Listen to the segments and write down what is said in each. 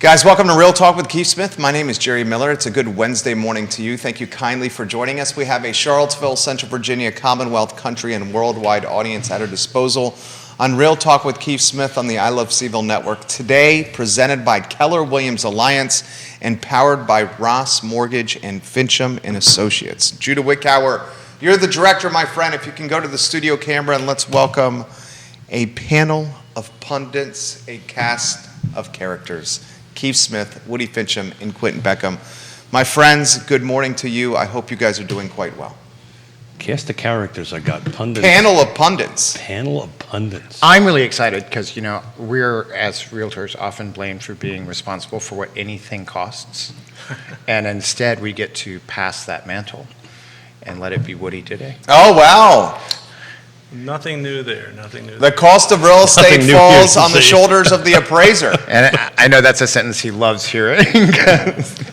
Guys, welcome to Real Talk with Keith Smith. My name is Jerry Miller. It's a good Wednesday morning to you. Thank you kindly for joining us. We have a Charlottesville, Central Virginia, Commonwealth, country, and worldwide audience at our disposal on Real Talk with Keith Smith on the I Love CVille Network. Today, presented by Keller Williams Alliance and powered by Ross Mortgage and Fincham and Associates. Judah Wickower, you're the director, my friend. If you can go to the studio camera and let's welcome a panel of pundits, a cast of characters. Keith Smith, Woody Fincham, and Quinton Beckham. My friends, good morning to you. I hope you guys are doing quite well. Cast of characters, I got pundits. Panel of pundits. Panel of pundits. I'm really excited because, we're, as realtors, often blamed for being responsible for what anything costs. And instead, we get to pass that mantle and let it be Woody today. Oh, wow. Nothing new there, nothing new. The cost of real estate falls on the shoulders of the appraiser. And I know that's a sentence he loves hearing.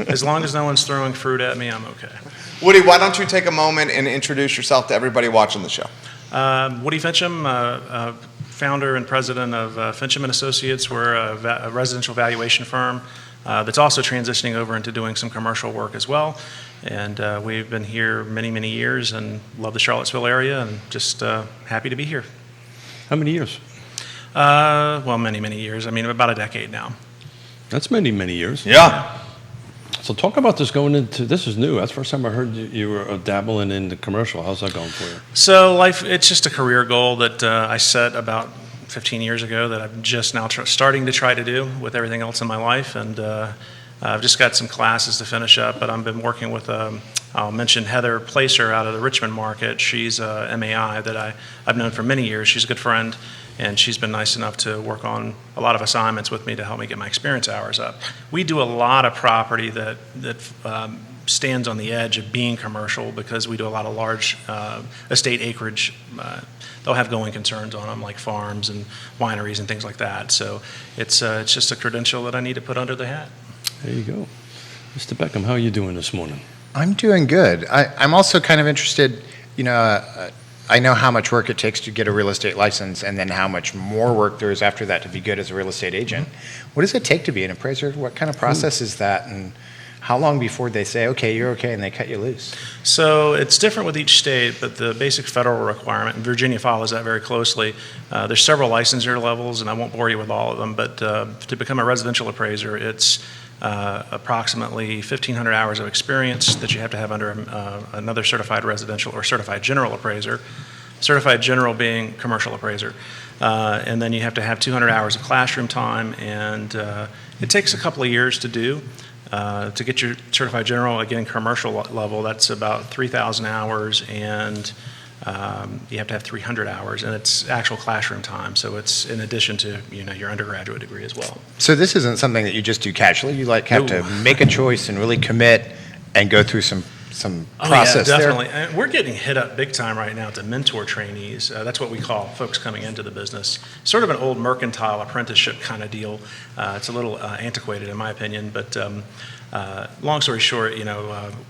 As long as no one's throwing fruit at me, I'm okay. Woody, why don't you take a moment and introduce yourself to everybody watching the show? Woody Fincham, founder and president of Fincham and Associates. We're a residential valuation firm that's also transitioning over into doing some commercial work as well. And we've been here many, many years and love the Charlottesville area and just happy to be here. How many years? Well, many, many years. I mean, about a decade now. That's many, many years. Yeah. So talk about this going into, this is new. That's the first time I heard you were dabbling in the commercial. How's that going for you? So it's just a career goal that I set about 15 years ago that I'm just now starting to try to do with everything else in my life. And I've just got some classes to finish up, but I've been working with, I'll mention Heather Placer out of the Richmond market. She's a MAI that I've known for many years. She's a good friend, and she's been nice enough to work on a lot of assignments with me to help me get my experience hours up. We do a lot of property that stands on the edge of being commercial because we do a lot of large estate acreage. They'll have going concerns on them, like farms and wineries and things like that. So it's just a credential that I need to put under the hat. There you go. Mr. Beckham, how are you doing this morning? I'm doing good. I'm also kind of interested, I know how much work it takes to get a real estate license and then how much more work there is after that to be good as a real estate agent. What does it take to be an appraiser? What kind of process is that? And how long before they say, okay, you're okay, and they cut you loose? So it's different with each state, but the basic federal requirement, and Virginia follows that very closely, there's several licensure levels, and I won't bore you with all of them, but to become a residential appraiser, it's approximately 1,500 hours of experience that you have to have under another certified residential or certified general appraiser, certified general being commercial appraiser. And then you have to have 200 hours of classroom time, and it takes a couple of years to do. To get your certified general, again, commercial level, that's about 3,000 hours, and you have to have 300 hours, and it's actual classroom time. So it's in addition to your undergraduate degree as well. So this isn't something that you just do casually. You have to make a choice and really commit and go through some process yeah, definitely. there. And we're getting hit up big time right now to mentor trainees. That's what we call folks coming into the business. Sort of an old mercantile apprenticeship kind of deal. It's a little antiquated in my opinion, but long story short,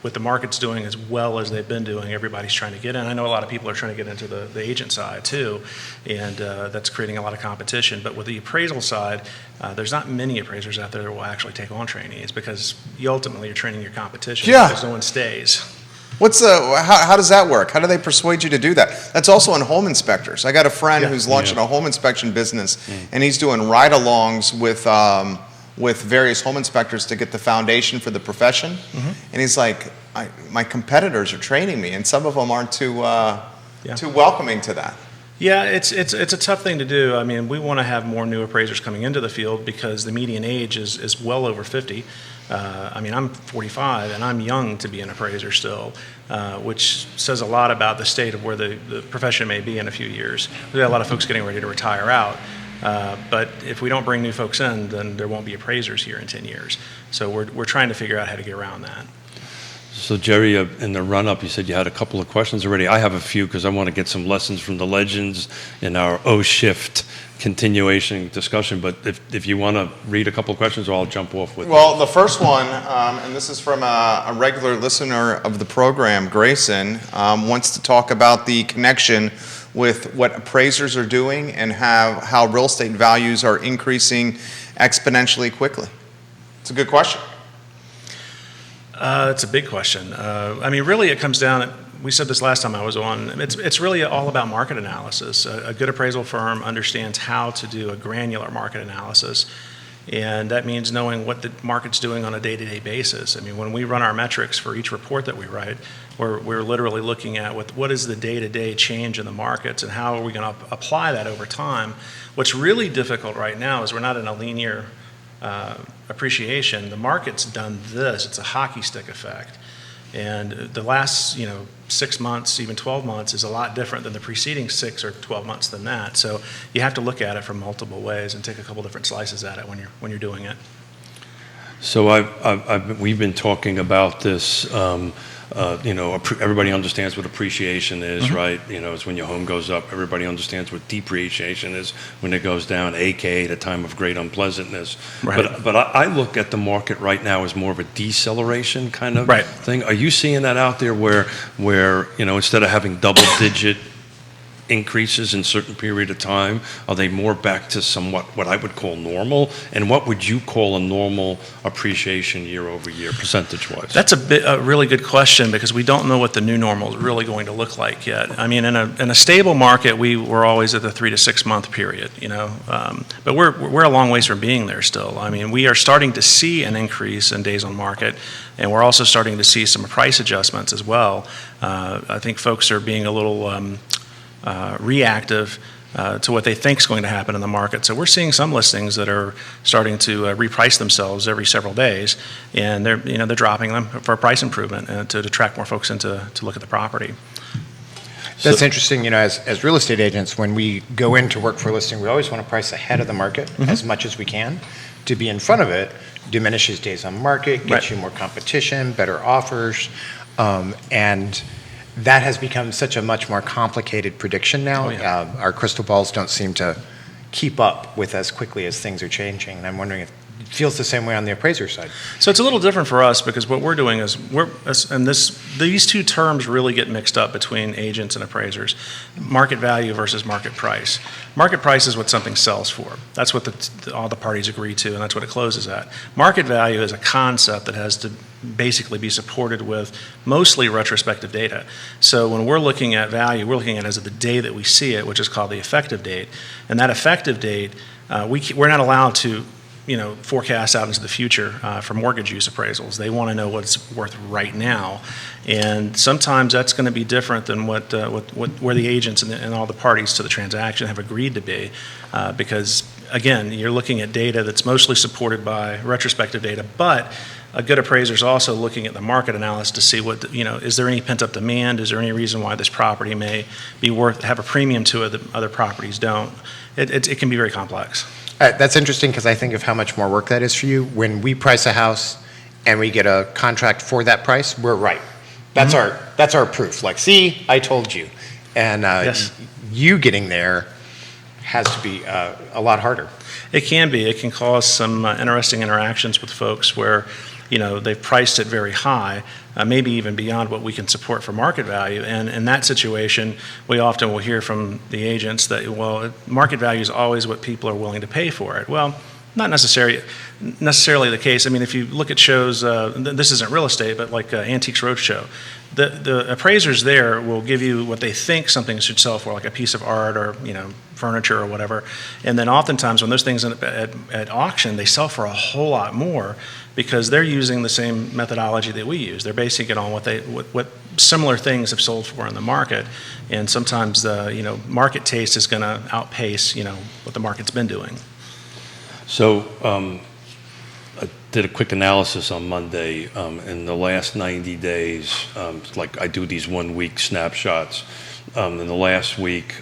with the markets doing as well as they've been doing, everybody's trying to get in. I know a lot of people are trying to get into the agent side too, and that's creating a lot of competition. But with the appraisal side, there's not many appraisers out there that will actually take on trainees because you ultimately are training your competition because no one stays. How does that work? How do they persuade you to do that? That's also on home inspectors. I got a friend who's launching a home inspection business, and he's doing ride-alongs with various home inspectors to get the foundation for the profession. Mm-hmm. And he's like, my competitors are training me, and some of them aren't too welcoming to that. Yeah, it's a tough thing to do. I mean, we want to have more new appraisers coming into the field because the median age is well over 50. I mean, I'm 45 and I'm young to be an appraiser still, which says a lot about the state of where the profession may be in a few years. We got a lot of folks getting ready to retire out. But if we don't bring new folks in, then there won't be appraisers here in 10 years. So we're trying to figure out how to get around that. So Jerry, in the run-up, you said you had a couple of questions already. I have a few because I want to get some lessons from the legends in our O-shift continuation discussion. But if you want to read a couple of questions, or I'll jump off with Well, the first one, and this is from a regular listener of the program, Grayson, wants to talk about the connection with what appraisers are doing and how real estate values are increasing exponentially quickly. It's a good question. It's a big question. I mean, really, it comes down. We said this last time I was on. It's really all about market analysis. A good appraisal firm understands how to do a granular market analysis, and that means knowing what the market's doing on a day-to-day basis. I mean, when we run our metrics for each report that we write, we're literally looking at what is the day-to-day change in the markets and how are we going to apply that over time. What's really difficult right now is we're not in a linear appreciation. The market's done this. It's a hockey stick effect. And the last, 6 months, even 12 months is a lot different than the preceding 6 or 12 months than that. So you have to look at it from multiple ways and take a couple different slices at it when you're doing it. So we've been talking about this. Everybody understands what appreciation is, right? It's when your home goes up. Everybody understands what depreciation is when it goes down, aka the time of great unpleasantness. Right. But I look at the market right now as more of a deceleration kind of Right. thing. Are you seeing that out there where instead of having double-digit increases in certain period of time, are they more back to somewhat what I would call normal? And what would you call a normal appreciation year over year, percentage-wise? That's a really good question because we don't know what the new normal is really going to look like yet. I mean, in a stable market, we're always at the 3 to 6 month period, but we're a long ways from being there still. I mean, we are starting to see an increase in days on market, and we're also starting to see some price adjustments as well. I think folks are being a little reactive to what they think is going to happen in the market. So we're seeing some listings that are starting to reprice themselves every several days, and they're dropping them for a price improvement and to attract more folks in to look at the property. That's interesting. As real estate agents, when we go in to work for a listing, we always want to price ahead of the market as much as we can. To be in front of it diminishes days on market, gets you more competition, better offers, and that has become such a much more complicated prediction now. Oh, yeah. Our crystal balls don't seem to keep up with as quickly as things are changing. And I'm wondering if it feels the same way on the appraiser side. So it's a little different for us because what we're doing is these two terms really get mixed up between agents and appraisers: market value versus market price. Market price is what something sells for. That's what all the parties agree to, and that's what it closes at. Market value is a concept that has to basically be supported with mostly retrospective data. So when we're looking at value, we're looking at it as of the day that we see it, which is called the effective date. And that effective date, we're not allowed to forecast out into the future for mortgage use appraisals. They want to know what it's worth right now, and sometimes that's going to be different than where the agents and all the parties to the transaction have agreed to be, because again, you're looking at data that's mostly supported by retrospective data, but a good appraiser is also looking at the market analysis to see is there any pent-up demand? Is there any reason why this property may be have a premium to it that other properties don't? It can be very complex. That's interesting because I think of how much more work that is for you. When we price a house and we get a contract for that price, we're right. That's our proof. Like, see, I told you. And Yes. You getting there has to be a lot harder. It can be. It can cause some interesting interactions with folks where they've priced it very high, maybe even beyond what we can support for market value. And in that situation, we often will hear from the agents that, well, market value is always what people are willing to pay for it. Well, not necessarily the case. I mean, if you look at shows, this isn't real estate, but like Antiques Roadshow, the appraisers there will give you what they think something should sell for, like a piece of art or furniture or whatever. And then oftentimes when those things end up at auction, they sell for a whole lot more because they're using the same methodology that we use. They're basing it on what similar things have sold for in the market, and sometimes the market taste is going to outpace what the market's been doing. So I did a quick analysis on Monday. In the last 90 days, like I do these 1 week snapshots. In the last week,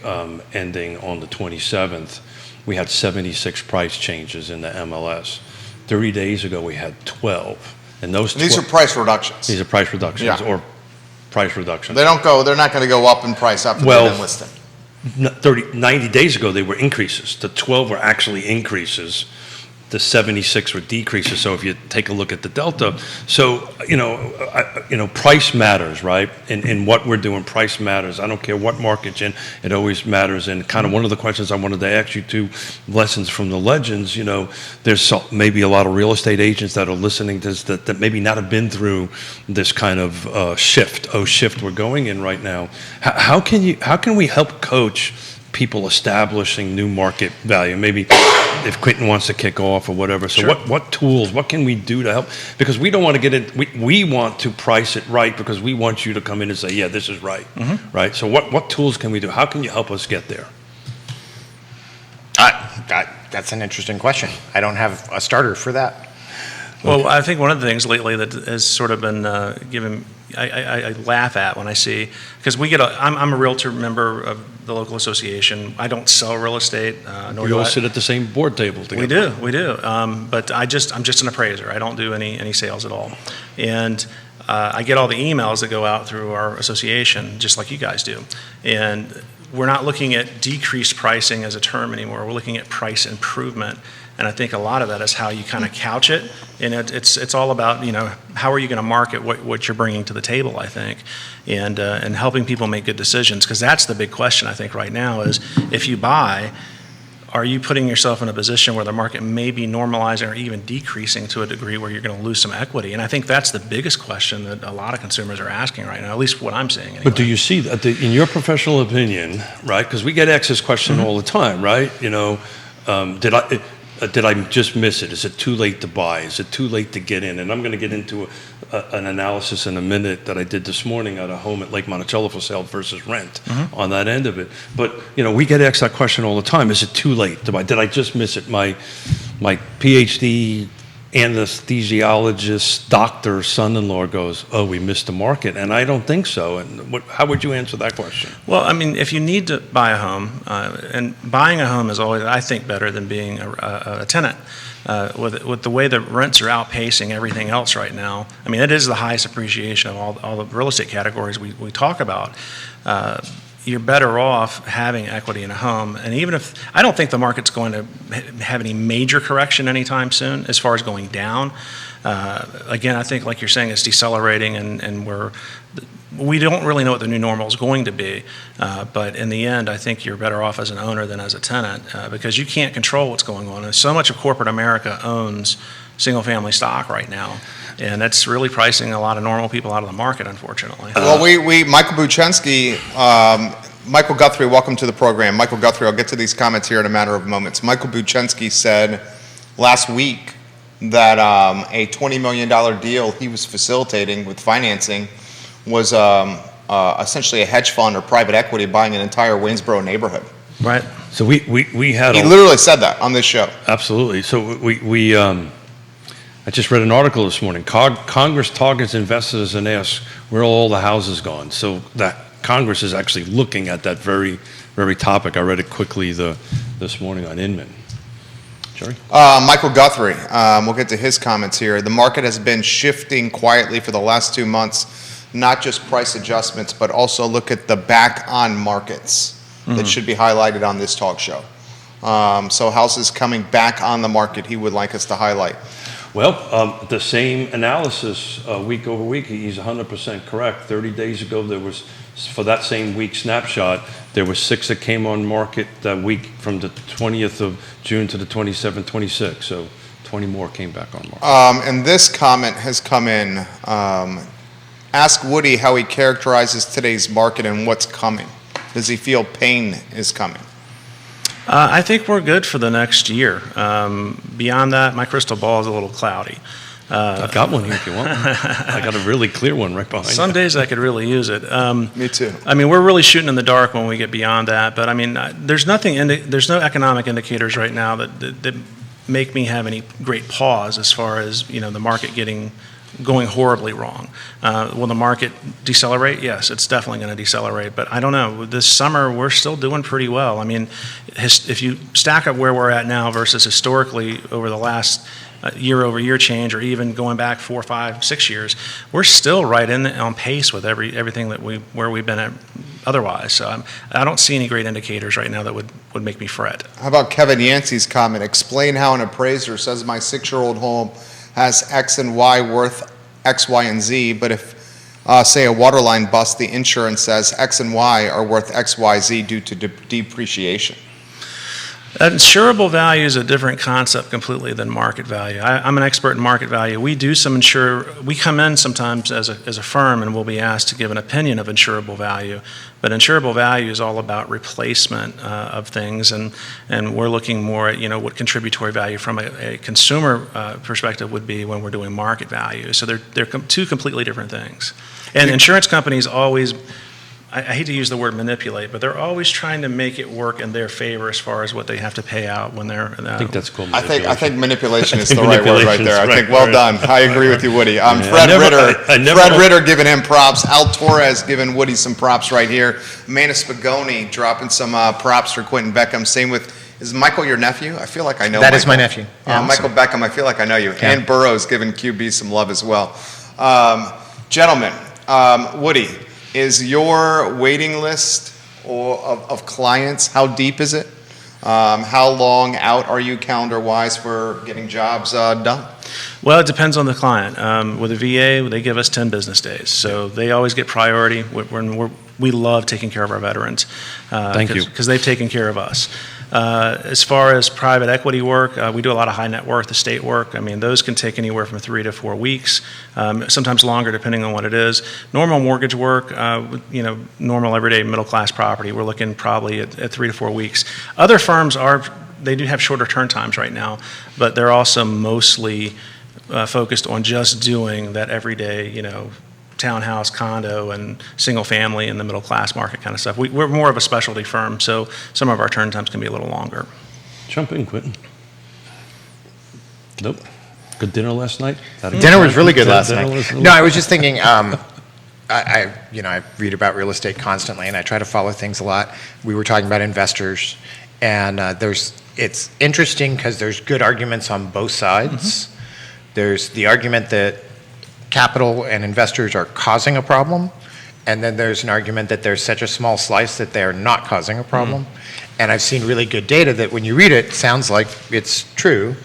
ending on the 27th, we had 76 price changes in the MLS. 30 days ago, we had 12. And These are price reductions. These are price reductions Yeah. or price reductions. They're not going to go up in price after they've been listed. 90 days ago, they were increases. The 12 were actually increases. the 76 were decreases. So if you take a look at the delta, so price matters, right? In what we're doing, price matters. I don't care what market you're in, it always matters. And kind of one of the questions I wanted to ask you, two lessons from the legends. There's maybe a lot of real estate agents that are listening to this that maybe not have been through this kind of shift we're going in right now. How can we help coach people establishing new market value? Maybe if Quinton wants to kick off or whatever. So Sure. what tools, what can we do to help? Because we don't want to get in, we want to price it right because we want you to come in and say, yeah, this is right, right? So what tools can we do? How can you help us get there? That's an interesting question. I don't have a starter for that. Well, I think one of the things lately that has sort of been given, I laugh at when I see, because I'm a Realtor member of the local association. I don't sell real estate. Nor We do all I- sit at the same board table together. We do. But I'm just an appraiser. I don't do any sales at all. And I get all the emails that go out through our association, just like you guys do. And we're not looking at decreased pricing as a term anymore. We're looking at price improvement. And I think a lot of that is how you kind of couch it. And it's all about, how are you going to market what you're bringing to the table, I think, and helping people make good decisions. Because that's the big question, I think, right now is if you buy, are you putting yourself in a position where the market may be normalizing or even decreasing to a degree where you're going to lose some equity? And I think that's the biggest question that a lot of consumers are asking right now, at least what I'm seeing anyway. But do you see that, in your professional opinion, right? Because we get asked this question all the time, right? Did I just miss it? Is it too late to buy? Is it too late to get in? And I'm going to get into an analysis in a minute that I did this morning at a home at Lake Monticello for sale versus rent on that end of it. But, we get asked that question all the time. Is it too late to buy? Did I just miss it? My PhD anesthesiologist, doctor, son-in-law goes, oh, we missed the market. And I don't think so. And how would you answer that question? Well, I mean, if you need to buy a home, and buying a home is always, I think, better than being a tenant. With the way the rents are outpacing everything else right now, I mean, it is the highest appreciation of all the real estate categories we talk about. You're better off having equity in a home. And even if, I don't think the market's going to have any major correction anytime soon as far as going down. Again, I think, like you're saying, it's decelerating and we don't really know what the new normal is going to be. But in the end, I think you're better off as an owner than as a tenant because you can't control what's going on. And so much of corporate America owns single-family stock right now. And that's really pricing a lot of normal people out of the market, unfortunately. Well, Michael Buchensky, Michael Guthrie, welcome to the program. Michael Guthrie, I'll get to these comments here in a matter of moments. Michael Buchensky said last week that a $20 million deal he was facilitating with financing was essentially a hedge fund or private equity buying an entire Waynesboro neighborhood. Right. So we had He literally said that on this show. Absolutely. So I just read an article this morning. Congress targets investors and asks, where are all the houses gone? So that Congress is actually looking at that very, very topic. I read it quickly this morning on Inman. Jerry? Michael Guthrie, we'll get to his comments here. The market has been shifting quietly for the last 2 months, not just price adjustments, but also look at the back-on markets that should be highlighted on this talk show. So houses coming back on the market he would like us to highlight. Well, the same analysis week over week, he's 100% correct. 30 days ago, there was, for that same week snapshot, there were 6 that came on market that week from the 20th of June to the 27th, 26. So 20 more came back on market. And this comment has come in. Ask Woody how he characterizes today's market and what's coming. Does he feel pain is coming? I think we're good for the next year. Beyond that, my crystal ball is a little cloudy. I've got one here if you want. I got a really clear one right behind Some you. days I could really use it. Me too. I mean, we're really shooting in the dark when we get beyond that. But I mean, there's no economic indicators right now that make me have any great pause as far as the market going horribly wrong. Will the market decelerate? Yes, it's definitely going to decelerate. But I don't know. This summer, we're still doing pretty well. I mean, if you stack up where we're at now versus historically over the last year-over-year change, or even going back 4, 5, 6 years, we're still right on pace with everything that where we've been at otherwise. So I don't see any great indicators right now that would make me fret. How about Kevin Yancey's comment? Explain how an appraiser says my 6-year-old home has X and Y worth X, Y, and Z, but if, say, a water line busts, the insurance says X and Y are worth X, Y, Z due to depreciation. Insurable value is a different concept completely than market value. I'm an expert in market value. We do some we come in sometimes as a firm and we'll be asked to give an opinion of insurable value. But insurable value is all about replacement of things, and we're looking more at what contributory value from a consumer perspective would be when we're doing market value. So they're two completely different things. And insurance companies always, I hate to use the word manipulate, but they're always trying to make it work in their favor as far as what they have to pay out when they're. I think that's called I manipulation. think manipulation is the right word right there. I think well done. I agree with you, Woody. Yeah. Fred Ritter giving him props. Al Torres giving Woody some props right here. Amanda Spagoni dropping some props for Quinton Beckham. Same with, is Michael your nephew? I feel like I know That Michael. is my nephew. Yeah, Michael Beckham, I feel like I know you. Yeah. And Burroughs giving QB some love as well. Gentlemen, Woody, is your waiting list of clients, how deep is it? How long out are you calendar-wise for getting jobs done? Well, it depends on the client. With a VA, they give us 10 business days, so they always get priority. We love taking care of our veterans. Thank you. Because they've taken care of us. As far as private equity work, we do a lot of high net worth estate work. I mean, those can take anywhere from 3 to 4 weeks, sometimes longer depending on what it is. Normal mortgage work, normal everyday middle class property, we're looking probably at 3 to 4 weeks. Other firms they do have shorter turn times right now, but they're also mostly focused on just doing that everyday, townhouse, condo, and single family in the middle class market kind of stuff. We're more of a specialty firm, so some of our turn times can be a little longer. Jump in, Quinton. Nope. Good dinner last night? Dinner was really good last night. No, I was just thinking, I read about real estate constantly, and I try to follow things a lot. We were talking about investors, and it's interesting because there's good arguments on both sides. Mm-hmm. There's the argument that capital and investors are causing a problem, and then there's an argument that there's such a small slice that they are not causing a problem. And I've seen really good data that when you read it, sounds like it's true.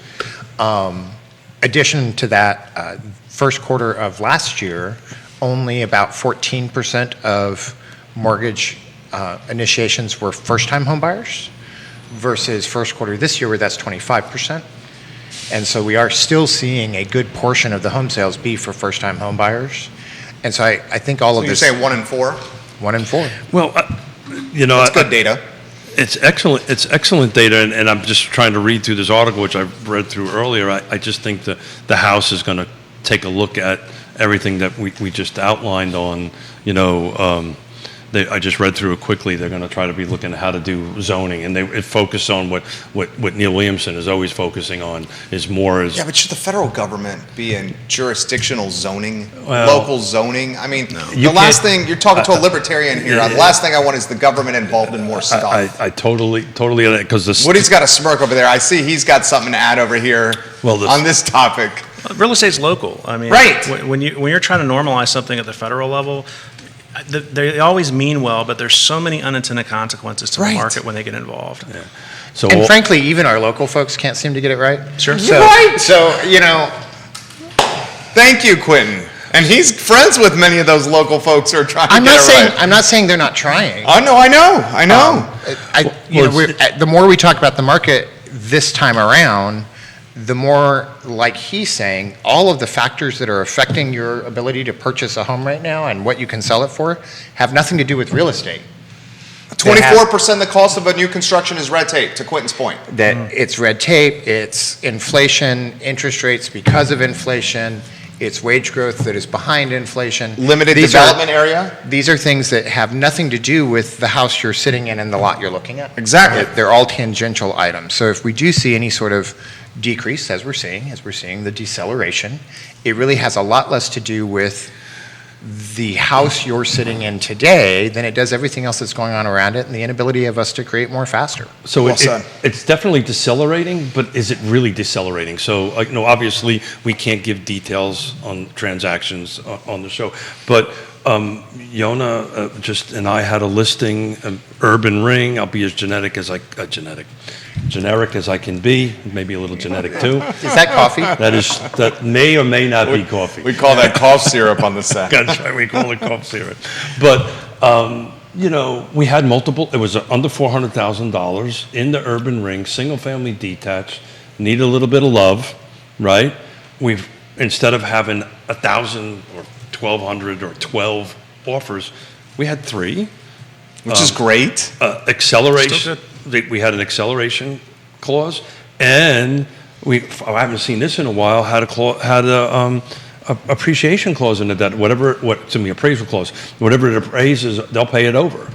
Addition to that, first quarter of last year, only about 14% of mortgage initiations were first-time home buyers versus first quarter this year where that's 25%. And so we are still seeing a good portion of the home sales be for first-time home buyers. And so I think all of this... So you're saying 1 in 4? 1 in 4. Well, That's good data. It's excellent data, and I'm just trying to read through this article, which I read through earlier. I just think the House is going to take a look at everything that we just outlined on, I just read through it quickly. They're going to try to be looking at how to do zoning, and it focus on what Neil Williamson is always focusing on is more as... Yeah, but should the federal government be in jurisdictional zoning, local zoning? I mean, the last thing, you're talking to a libertarian here, the last thing I want is the government involved in more stuff. I totally, because Woody's got a smirk over there. I see he's got something to add over here on this topic. Real estate's local. I mean, right. When you're trying to normalize something at the federal level, they always mean well, but there's so many unintended consequences to the market when they get involved. Yeah. And frankly, even our local folks can't seem to get it right. Sure. So, Thank you, Quinton. And he's friends with many of those local folks who are trying to get it right. I'm not saying they're not trying. Oh, no, I know. The more we talk about the market this time around, the more, like he's saying, all of the factors that are affecting your ability to purchase a home right now and what you can sell it for have nothing to do with real estate. 24% of the cost of a new construction is red tape, to Quinton's point. That it's red tape, it's inflation, interest rates because of inflation, it's wage growth that is behind inflation. Limited development area? These are things that have nothing to do with the house you're sitting in and the lot you're looking at. Exactly. They're all tangential items. So if we do see any sort of decrease, as we're seeing the deceleration, it really has a lot less to do with the house you're sitting in today than it does everything else that's going on around it and the inability of us to create more faster. So it's definitely decelerating, but is it really decelerating? So, obviously we can't give details on transactions on the show, but Yona just and I had a listing, urban ring. I'll be as generic as I can be, maybe a little genetic too. Is that coffee? That may or may not be coffee. We call that cough syrup on the set. That's right, we call it cough syrup. But, we had multiple, it was under $400,000 in the urban ring, single-family detached, need a little bit of love, right? Instead of having 1,000 or 1,200 or 12 offers, we had 3. Which is great. Acceleration, we had an acceleration clause, and I haven't seen this in a while, had a appreciation clause in it that appraisal clause, whatever it appraises, they'll pay it over.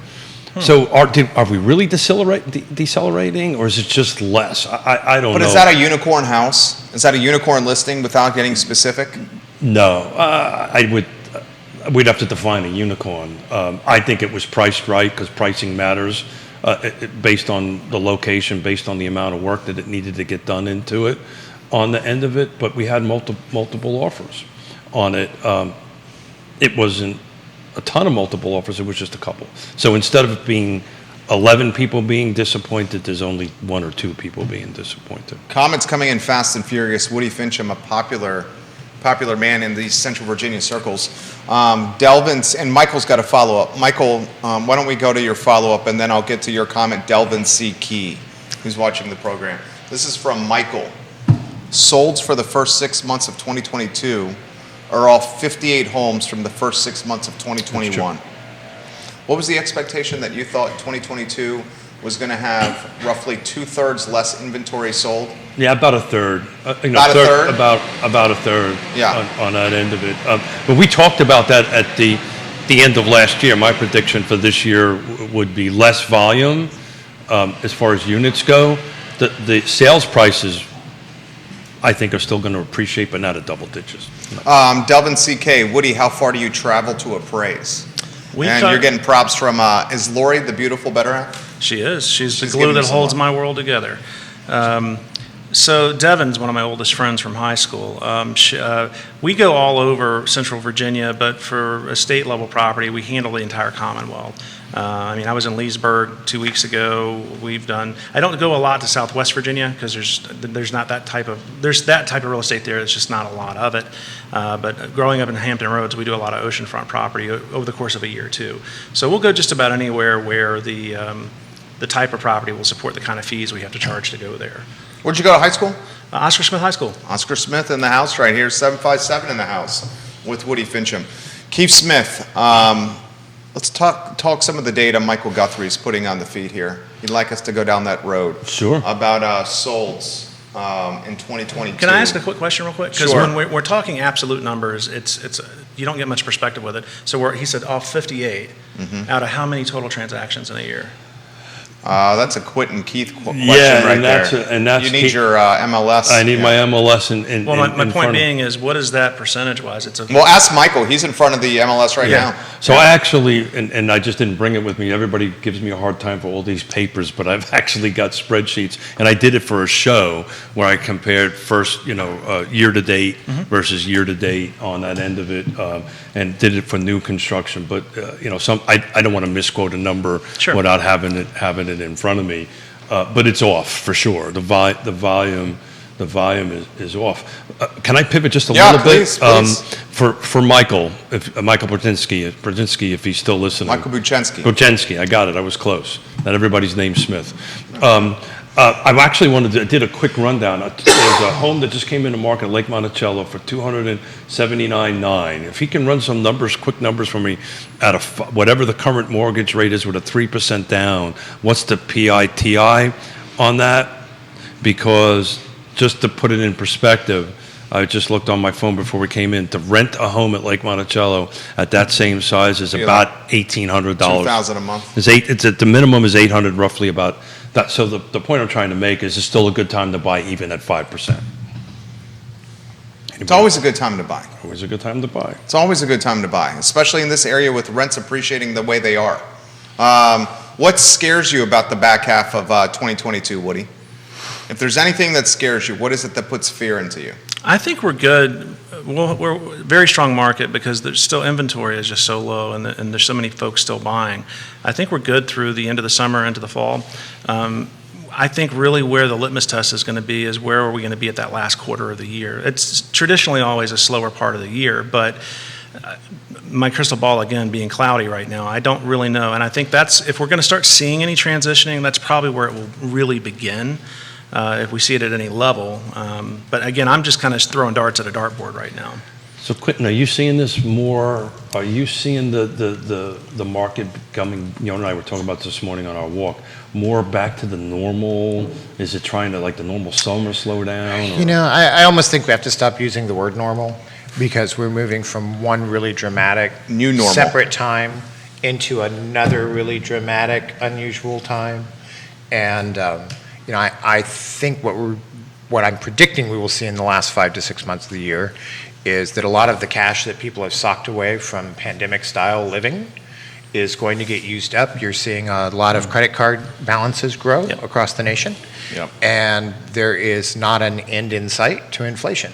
So are we really decelerating, or is it just less? I don't know. But is that a unicorn house? Is that a unicorn listing without getting specific? No, we'd have to define a unicorn. I think it was priced right because pricing matters based on the location, based on the amount of work that it needed to get done into it on the end of it. But we had multiple offers on it. It wasn't a ton of multiple offers, it was just a couple. So instead of it being 11 people being disappointed, there's only 1 or 2 people being disappointed. Comments coming in fast and furious. Woody Fincham, a popular man in these Central Virginia circles. Delvin's, and Michael's got a follow-up. Michael, why don't we go to your follow-up, and then I'll get to your comment, Delvin C. Key, who's watching the program. This is from Michael. Solds for the first 6 months of 2022 are all 58 homes from the first 6 months of 2021. What was the expectation that you thought 2022 was going to have roughly 2/3 less inventory sold? Yeah, about a third. About a third? About a third. Yeah. On that end of it. But we talked about that at the end of last year. My prediction for this year would be less volume as far as units go. The sales prices, I think, are still going to appreciate, but not at double digits. No. Delvin CK, Woody, how far do you travel to appraise? You're getting props from, is Lori the beautiful better half? She is. She's the glue that holds my world together. So Devin's one of my oldest friends from high school. We go all over Central Virginia, but for a state level property, we handle the entire Commonwealth. I was in Leesburg 2 weeks ago. I don't go a lot to Southwest Virginia because there's that type of real estate there. There's just not a lot of it. But growing up in Hampton Roads, we do a lot of oceanfront property over the course of a year or two. So we'll go just about anywhere where the type of property will support the kind of fees we have to charge to go there. Where'd you go to high school? Oscar Smith High School. Oscar Smith in the house right here, 757 in the house with Woody Fincham. Keith Smith, let's talk some of the data Michael Guthrie's putting on the feed here. He'd like us to go down that road. Sure. About solds in 2022. Can I ask a quick question real quick? Because Sure. when we're talking absolute numbers, it's you don't get much perspective with it. So he said 58 out of how many total transactions in a year? That's a Quinton Keith question Yeah, right and there. that's you need your MLS. I need my MLS in Well, my in point front of- being is, what is that percentage-wise? Well, ask Michael. He's in front of the MLS right now. So I actually, and I just didn't bring it with me. Everybody gives me a hard time for all these papers, but I've actually got spreadsheets, and I did it for a show where I compared first, year to date versus year to date on that end of it, and did it for new construction. But I don't want to misquote a number Sure. without having it in front of me. But it's off for sure. The volume is off. Can I pivot just a little please, bit? Please. For Michael, Michael Brzezinski, if he's still listening. Michael Buchensky, I got it. I was close. Not everybody's name's Smith. I actually did a quick rundown. There's a home that just came into market, Lake Monticello, for $279,900. If he can run some quick numbers for me, at whatever the current mortgage rate is with a 3% down, what's the PITI on that? Because just to put it in perspective, I just looked on my phone before we came in. To rent a home at Lake Monticello at that same size is about $1,800. $2,000 a month. The minimum is $800, roughly about that. So the point I'm trying to make is it's still a good time to buy, even at 5%. It's always a good time to buy. Always a good time to buy. It's always a good time to buy, especially in this area with rents appreciating the way they are. What scares you about the back half of 2022, Woody? If there's anything that scares you, what is it that puts fear into you? I think we're good. Well, we're a very strong market because there's still inventory is just so low, and there's so many folks still buying. I think we're good through the end of the summer into the fall. I think really where the litmus test is going to be is where are we going to be at that last quarter of the year. It's traditionally always a slower part of the year, but my crystal ball, again, being cloudy right now, I don't really know. And I think that's, if we're going to start seeing any transitioning, that's probably where it will really begin, if we see it at any level. But again, I'm just kind of throwing darts at a dartboard right now. So Quinton, are you seeing this more, are you seeing the market becoming, and I were talking about this morning on our walk, more back to the normal? Is it trying to, like the normal summer, slow down? Or? I almost think we have to stop using the word normal, because we're moving from one really dramatic new normal separate time into another really dramatic, unusual time. And I think what I'm predicting we will see in the last 5 to 6 months of the year is that a lot of the cash that people have socked away from pandemic-style living is going to get used up. You're seeing a lot of credit card balances grow across the nation, and there is not an end in sight to inflation.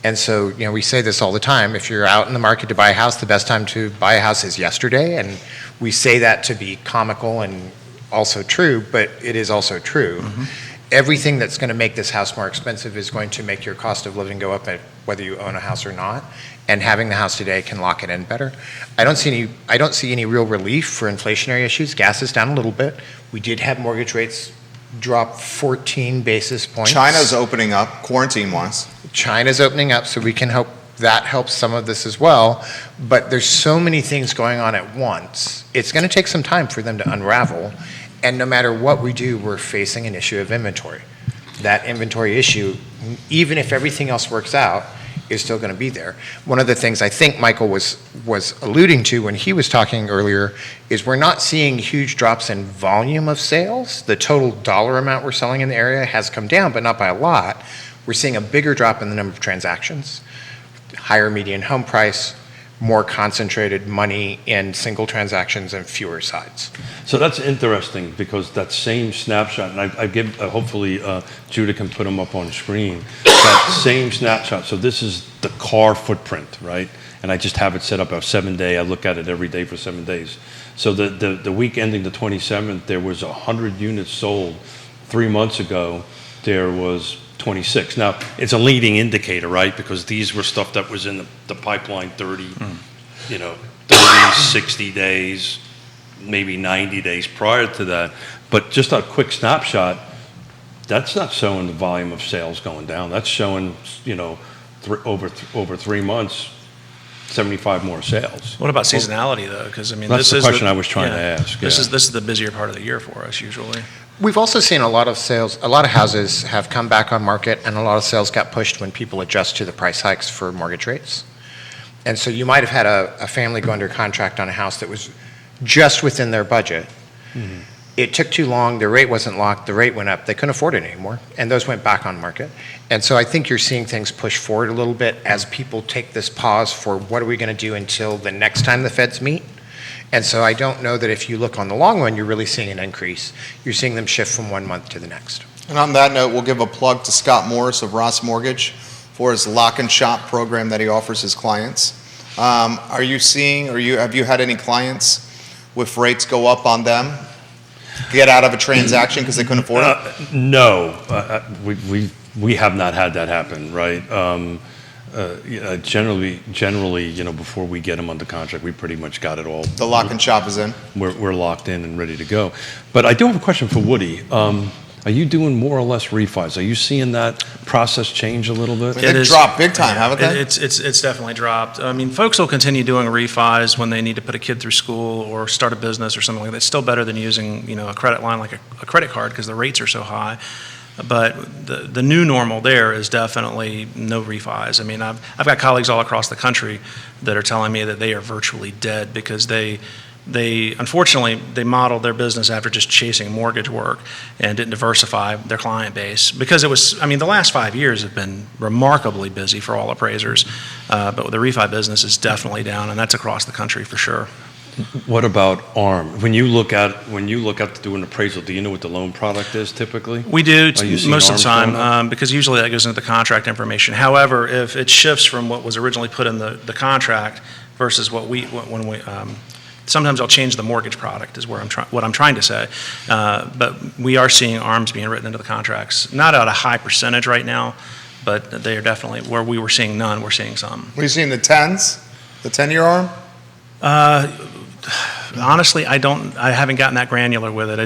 And so, we say this all the time, if you're out in the market to buy a house, the best time to buy a house is yesterday, and we say that to be comical and also true, but it is also true. Mm-hmm. Everything that's going to make this house more expensive is going to make your cost of living go up whether you own a house or not. And having the house today can lock it in better. I don't see any real relief for inflationary issues. Gas is down a little bit. We did have mortgage rates drop 14 basis points. China's opening up, quarantine-wise. China's opening up, so we can hope that helps some of this as well. But there's so many things going on at once. It's going to take some time for them to unravel. And no matter what we do, we're facing an issue of inventory. That inventory issue, even if everything else works out, is still going to be there. One of the things I think Michael was alluding to when he was talking earlier is we're not seeing huge drops in volume of sales. The total dollar amount we're selling in the area has come down, but not by a lot. We're seeing a bigger drop in the number of transactions, higher median home price, more concentrated money in single transactions and fewer sides. So that's interesting, because that same snapshot, and I give, hopefully Judah can put them up on the screen, that same snapshot, so this is the car footprint, right? And I just have it set up a 7-day, I look at it every day for 7 days. So the week ending the 27th, there was 100 units sold. 3 months ago, there was 26. Now, it's a leading indicator, right? Because these were stuff that was in the pipeline 30, 60 days, maybe 90 days prior to that. But just a quick snapshot, that's not showing the volume of sales going down. That's showing, over 3 months, 75 more sales. What about seasonality, though? Because that's the question I was trying to ask. This is the busier part of the year for us usually. We've also seen a lot of sales, a lot of houses have come back on market, and a lot of sales got pushed when people adjust to the price hikes for mortgage rates. And so you might have had a family go under contract on a house that was just within their budget. Mm-hmm. It took too long, the rate wasn't locked, the rate went up, they couldn't afford it anymore, and those went back on market. And so I think you're seeing things push forward a little bit as people take this pause for what are we going to do until the next time the Feds meet. And so I don't know that if you look on the long run, you're really seeing an increase. You're seeing them shift from 1 month to the next. And on that note, we'll give a plug to Scott Morris of Ross Mortgage for his lock and shop program that he offers his clients. Are you seeing, have you had any clients with rates go up on them, get out of a transaction because they couldn't afford it? No, we have not had that happen, right? Generally, before we get them under contract, we pretty much got it all. The lock and shop is in. We're locked in and ready to go. But I do have a question for Woody. Are you doing more or less refis? Are you seeing that process change a little bit? They've dropped big time, haven't they? It's definitely dropped. Folks will continue doing refis when they need to put a kid through school or start a business or something like that. It's still better than using a credit line like a credit card because the rates are so high. But the new normal there is definitely no refis. I've got colleagues all across the country that are telling me that they are virtually dead because they unfortunately they modeled their business after just chasing mortgage work and didn't diversify their client base because it was, the last 5 years have been remarkably busy for all appraisers, but the refi business is definitely down, and that's across the country for sure. What about ARM? When you look at to do an appraisal, do you know what the loan product is typically? We do Are you seeing most of the ARMs going time because usually that goes into the contract information. However, if it shifts from what was originally put in the contract versus sometimes I'll change the mortgage product is what I'm trying to say. But we are seeing ARMs being written into the contracts, not at a high percentage right now, but they are definitely where we were seeing none. We're seeing some. We've seen the 10s, the 10-year ARM. Honestly, I haven't gotten that granular with it.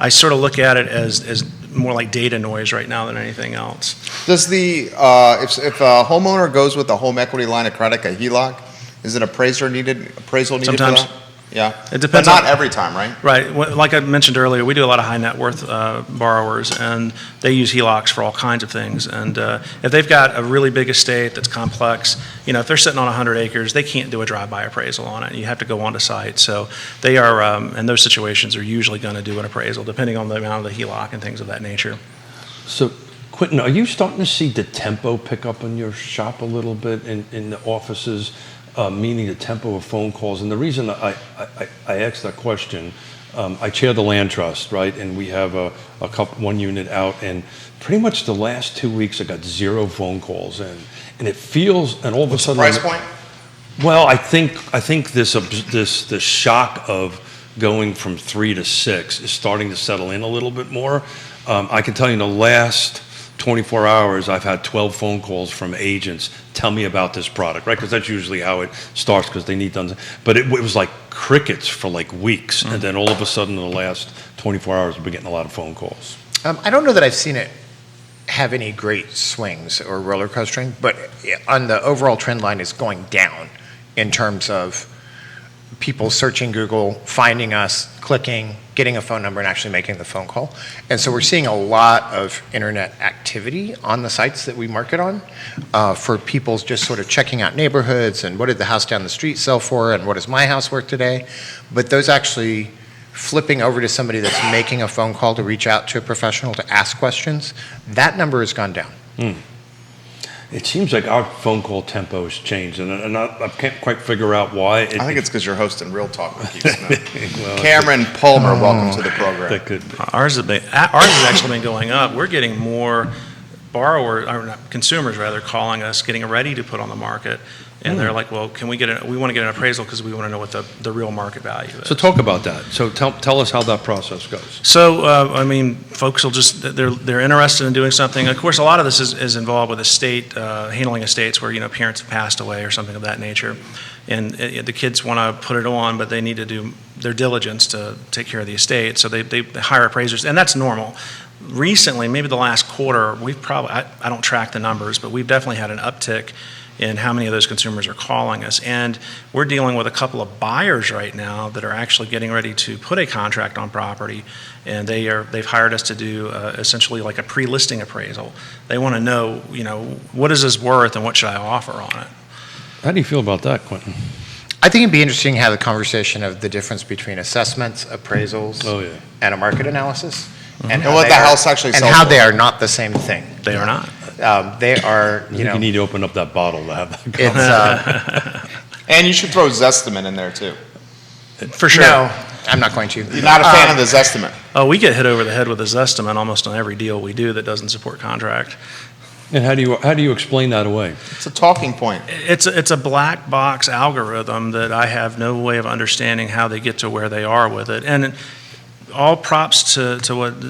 I sort of look at it as more like data noise right now than anything else. Does if a homeowner goes with a home equity line of credit, a HELOC, is an appraisal needed Sometimes. for that? Yeah. It depends But not on- every time, right? Right. Like I mentioned earlier, we do a lot of high net worth borrowers, and they use HELOCs for all kinds of things. And if they've got a really big estate that's complex, if they're sitting on 100 acres, they can't do a drive-by appraisal on it. You have to go onto site. So they are, in those situations, are usually going to do an appraisal, depending on the amount of the HELOC and things of that nature. So, Quinton, are you starting to see the tempo pick up in your shop a little bit in the offices? Meaning the tempo of phone calls. And the reason I asked that question, I chair the land trust, right? And we have one unit out, and pretty much the last 2 weeks I got 0 phone calls in, and it feels, and all of a sudden, Price point? well, I think this shock of going from 3 to 6 is starting to settle in a little bit more. I can tell you in the last 24 hours, I've had 12 phone calls from agents. Tell me about this product, right? Because that's usually how it starts, because they need done. But it was like crickets for like weeks, and then all of a sudden, in the last 24 hours, we've been getting a lot of phone calls. I don't know that I've seen it have any great swings or roller coastering, but on the overall trend line is going down in terms of people searching Google, finding us, clicking, getting a phone number, and actually making the phone call. And so we're seeing a lot of internet activity on the sites that we market on for people just sort of checking out neighborhoods and what did the house down the street sell for and what is my house worth today. But those actually flipping over to somebody that's making a phone call to reach out to a professional to ask questions, that number has gone down. It seems like our phone call tempo has changed, and I can't quite figure out why. I think it's because you're hosting Real Talk with Keith Smith. Well, Cameron Palmer, welcome to the program. that could be. Ours has actually been going up. We're getting more consumers rather, calling us, getting ready to put on the market. And they're like, well, we want to get an appraisal because we want to know what the real market value is. So talk about that. So tell us how that process goes. So, folks will they're interested in doing something. Of course, a lot of this is involved with handling estates where, parents have passed away or something of that nature. And the kids want to put it on, but they need to do their diligence to take care of the estate. So they hire appraisers, and that's normal. Recently, maybe the last quarter, I don't track the numbers, but we've definitely had an uptick in how many of those consumers are calling us. And we're dealing with a couple of buyers right now that are actually getting ready to put a contract on property, and they've hired us to do essentially like a pre-listing appraisal. They want to know, what is this worth and what should I offer on it? How do you feel about that, Quinton? I think it'd be interesting to have the conversation of the difference between assessments, appraisals, and a market analysis. And what the house actually sells and how for. they are not the same thing. They are not. They are, I think you need to open up that bottle to have that it's, And you should throw Zestimate in there, too. For sure. no, I'm not going to. You're not a fan of the Zestimate. Oh, we get hit over the head with a Zestimate almost on every deal we do that doesn't support contract. And how do you explain that away? It's a talking point. It's a black box algorithm that I have no way of understanding how they get to where they are with it. And all props to what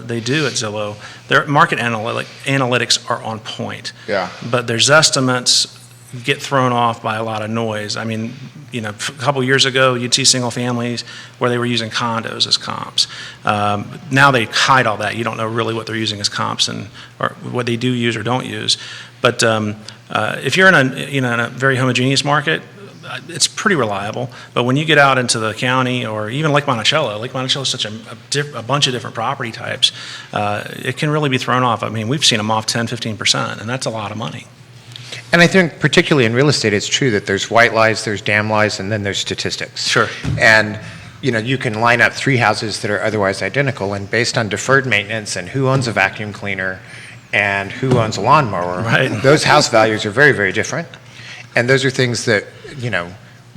they do at Zillow. Their market analytics are on point. Yeah. But their estimates get thrown off by a lot of noise. I mean, a couple years ago, you'd see single families where they were using condos as comps. Now they hide all that. You don't know really what they're using as comps or what they do use or don't use. But if you're in a very homogeneous market, it's pretty reliable. But when you get out into the county or even Lake Monticello is such a bunch of different property types, it can really be thrown off. I mean, we've seen them off 10, 15%, and that's a lot of money. And I think particularly in real estate, it's true that there's white lies, there's damn lies, and then there's statistics. Sure. And you can line up 3 houses that are otherwise identical, and based on deferred maintenance and who owns a vacuum cleaner and who owns a lawnmower, Right. those house values are very, very different. And those are things that,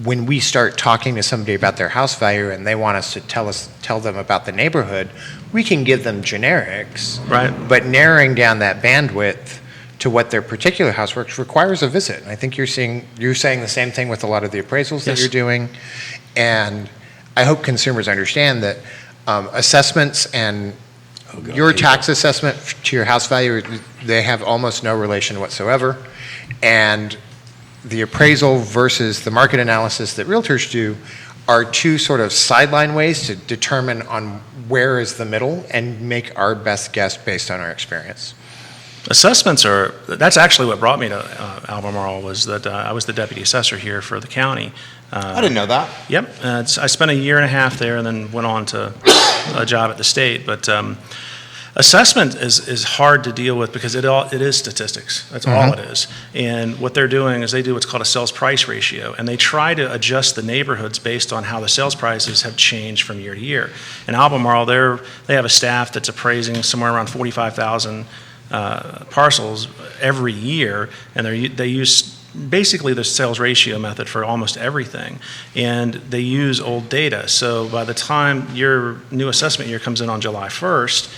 when we start talking to somebody about their house value and they want us to tell them about the neighborhood, we can give them generics. Right. But narrowing down that bandwidth to what their particular house works requires a visit. And I think you're saying the same thing with a lot of the appraisals that Yes. you're doing. And I hope consumers understand that assessments and your tax assessment to your house value, they have almost no relation whatsoever. And the appraisal versus the market analysis that realtors do are two sort of sideline ways to determine on where is the middle and make our best guess based on our experience. Assessments that's actually what brought me to Albemarle, was that I was the deputy assessor here for the county. I didn't know that. Yep. I spent a year and a half there and then went on to a job at the state. But assessment is hard to deal with because it is statistics. That's all it is. And what they're doing is they do what's called a sales price ratio, and they try to adjust the neighborhoods based on how the sales prices have changed from year to year. In Albemarle, they have a staff that's appraising somewhere around 45,000 parcels every year, and they use basically the sales ratio method for almost everything, and they use old data. So by the time your new assessment year comes in on July 1st,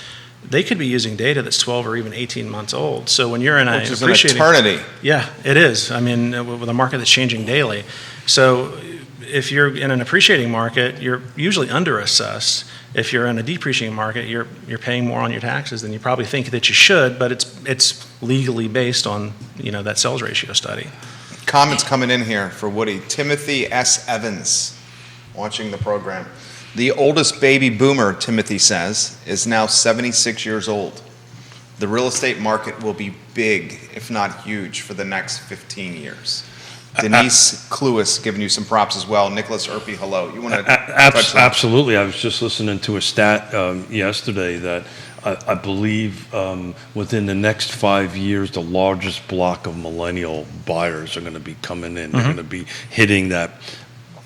they could be using data that's 12 or even 18 months old. So when you're in Which is an eternity. Yeah, it is. I mean, with a market that's changing daily. So if you're in an appreciating market, you're usually under-assessed. If you're in a depreciating market, you're paying more on your taxes than you probably think that you should, but it's legally based on, that sales ratio study. Comments coming in here for Woody. Timothy S. Evans, watching the program. The oldest baby boomer, Timothy says, is now 76 years old. The real estate market will be big, if not huge, for the next 15 years. Denise Cluis giving you some props as well. Nicholas Erpy, hello. You want to touch that? Absolutely. I was just listening to a stat yesterday that I believe within the next 5 years, the largest block of millennial buyers are going to be coming in. They're going to be hitting that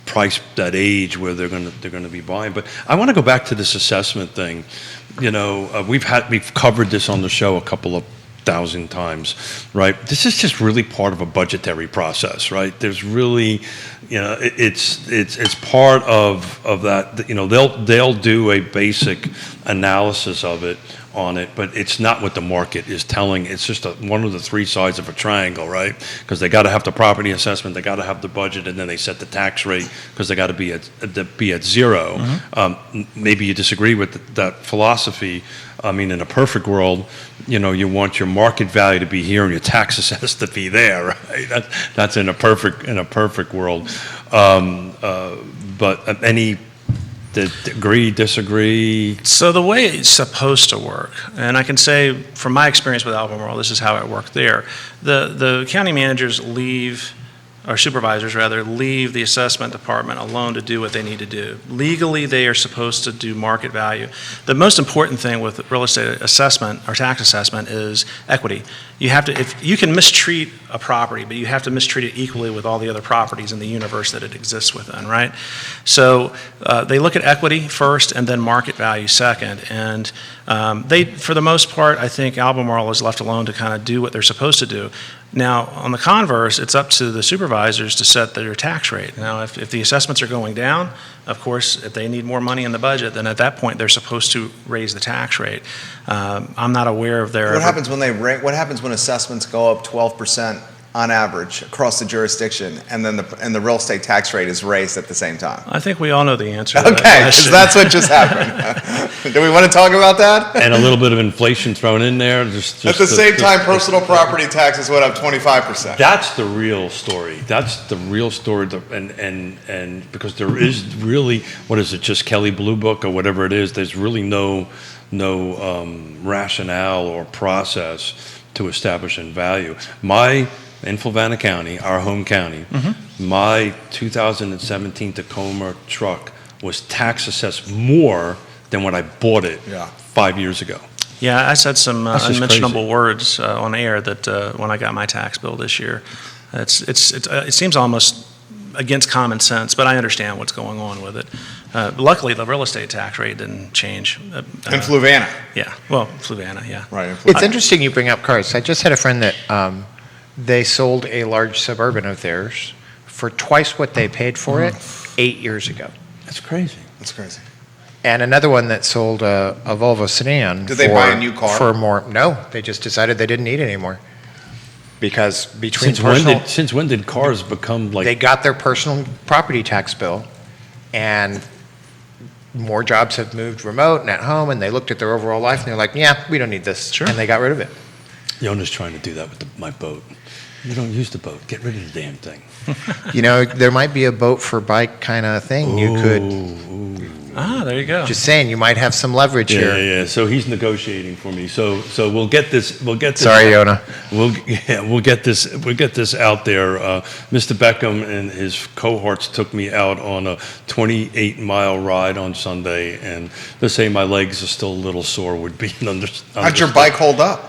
price, that age where they're going to be buying. But I want to go back to this assessment thing. We've covered this on the show a couple of 1,000 times, right? This is just really part of a budgetary process, right? There's really, it's part of that. They'll do a basic analysis of it on it, but it's not what the market is telling. It's just one of the three sides of a triangle, right? Because they got to have the property assessment, they got to have the budget, and then they set the tax rate because they got to be at zero. Maybe you disagree with that philosophy. I mean, in a perfect world, you want your market value to be here and your tax assessed to be there, right? That's in a perfect world. But any agree, disagree? So the way it's supposed to work, and I can say from my experience with Albemarle, this is how it worked there. The county managers or supervisors rather, leave the assessment department alone to do what they need to do. Legally, they are supposed to do market value. The most important thing with real estate assessment or tax assessment is equity. If you can mistreat a property, but you have to mistreat it equally with all the other properties in the universe that it exists within, right? So they look at equity first and then market value second. And for the most part, I think Albemarle is left alone to kind of do what they're supposed to do. Now, on the converse, it's up to the supervisors to set their tax rate. Now, if the assessments are going down, of course, if they need more money in the budget, then at that point they're supposed to raise the tax rate. I'm not aware of their. What happens when assessments go up 12% on average across the jurisdiction, and then the real estate tax rate is raised at the same time? I think we all know the answer to that Okay, question. because that's what just happened. Do we want to talk about that? And a little bit of inflation thrown in there. Just at the same time, personal property taxes went up 25%. That's the real story. That's the real story. And because there is really, what is it, just Kelly Blue Book or whatever it is, there's really no rationale or process to establish in value. In Fluvanna County, our home county, my 2017 Tacoma truck was tax assessed more than when I bought it 5 years ago. Yeah, I said some unmentionable crazy words on air that when I got my tax bill this year. It seems almost against common sense, but I understand what's going on with it. Luckily, the real estate tax rate didn't change. In Fluvanna. Yeah, well, Fluvanna, yeah. Right. It's interesting you bring up cars. I just had a friend that they sold a large suburban of theirs for twice what they paid for it 8 years ago. That's crazy. That's crazy. And another one that sold a Volvo sedan. Did they buy a new car? For more? No, they just decided they didn't need it anymore. Because between Since when did cars become like? they got their personal property tax bill, and more jobs have moved remote and at home, and they looked at their overall life and they're like, yeah, we don't need this. Sure. And they got rid of it. Yona's trying to do that with my boat. You don't use the boat. Get rid of the damn thing. You know, there might be a boat for bike kind of thing. You could, There you go. just saying, you might have some leverage Yeah, here. yeah. So he's negotiating for me. So we'll get this. Sorry, Yona. We'll get this out there. Mr. Beckham and his cohorts took me out on a 28-mile ride on Sunday, and to say my legs are still a little sore would be an understatement. How'd your bike hold up?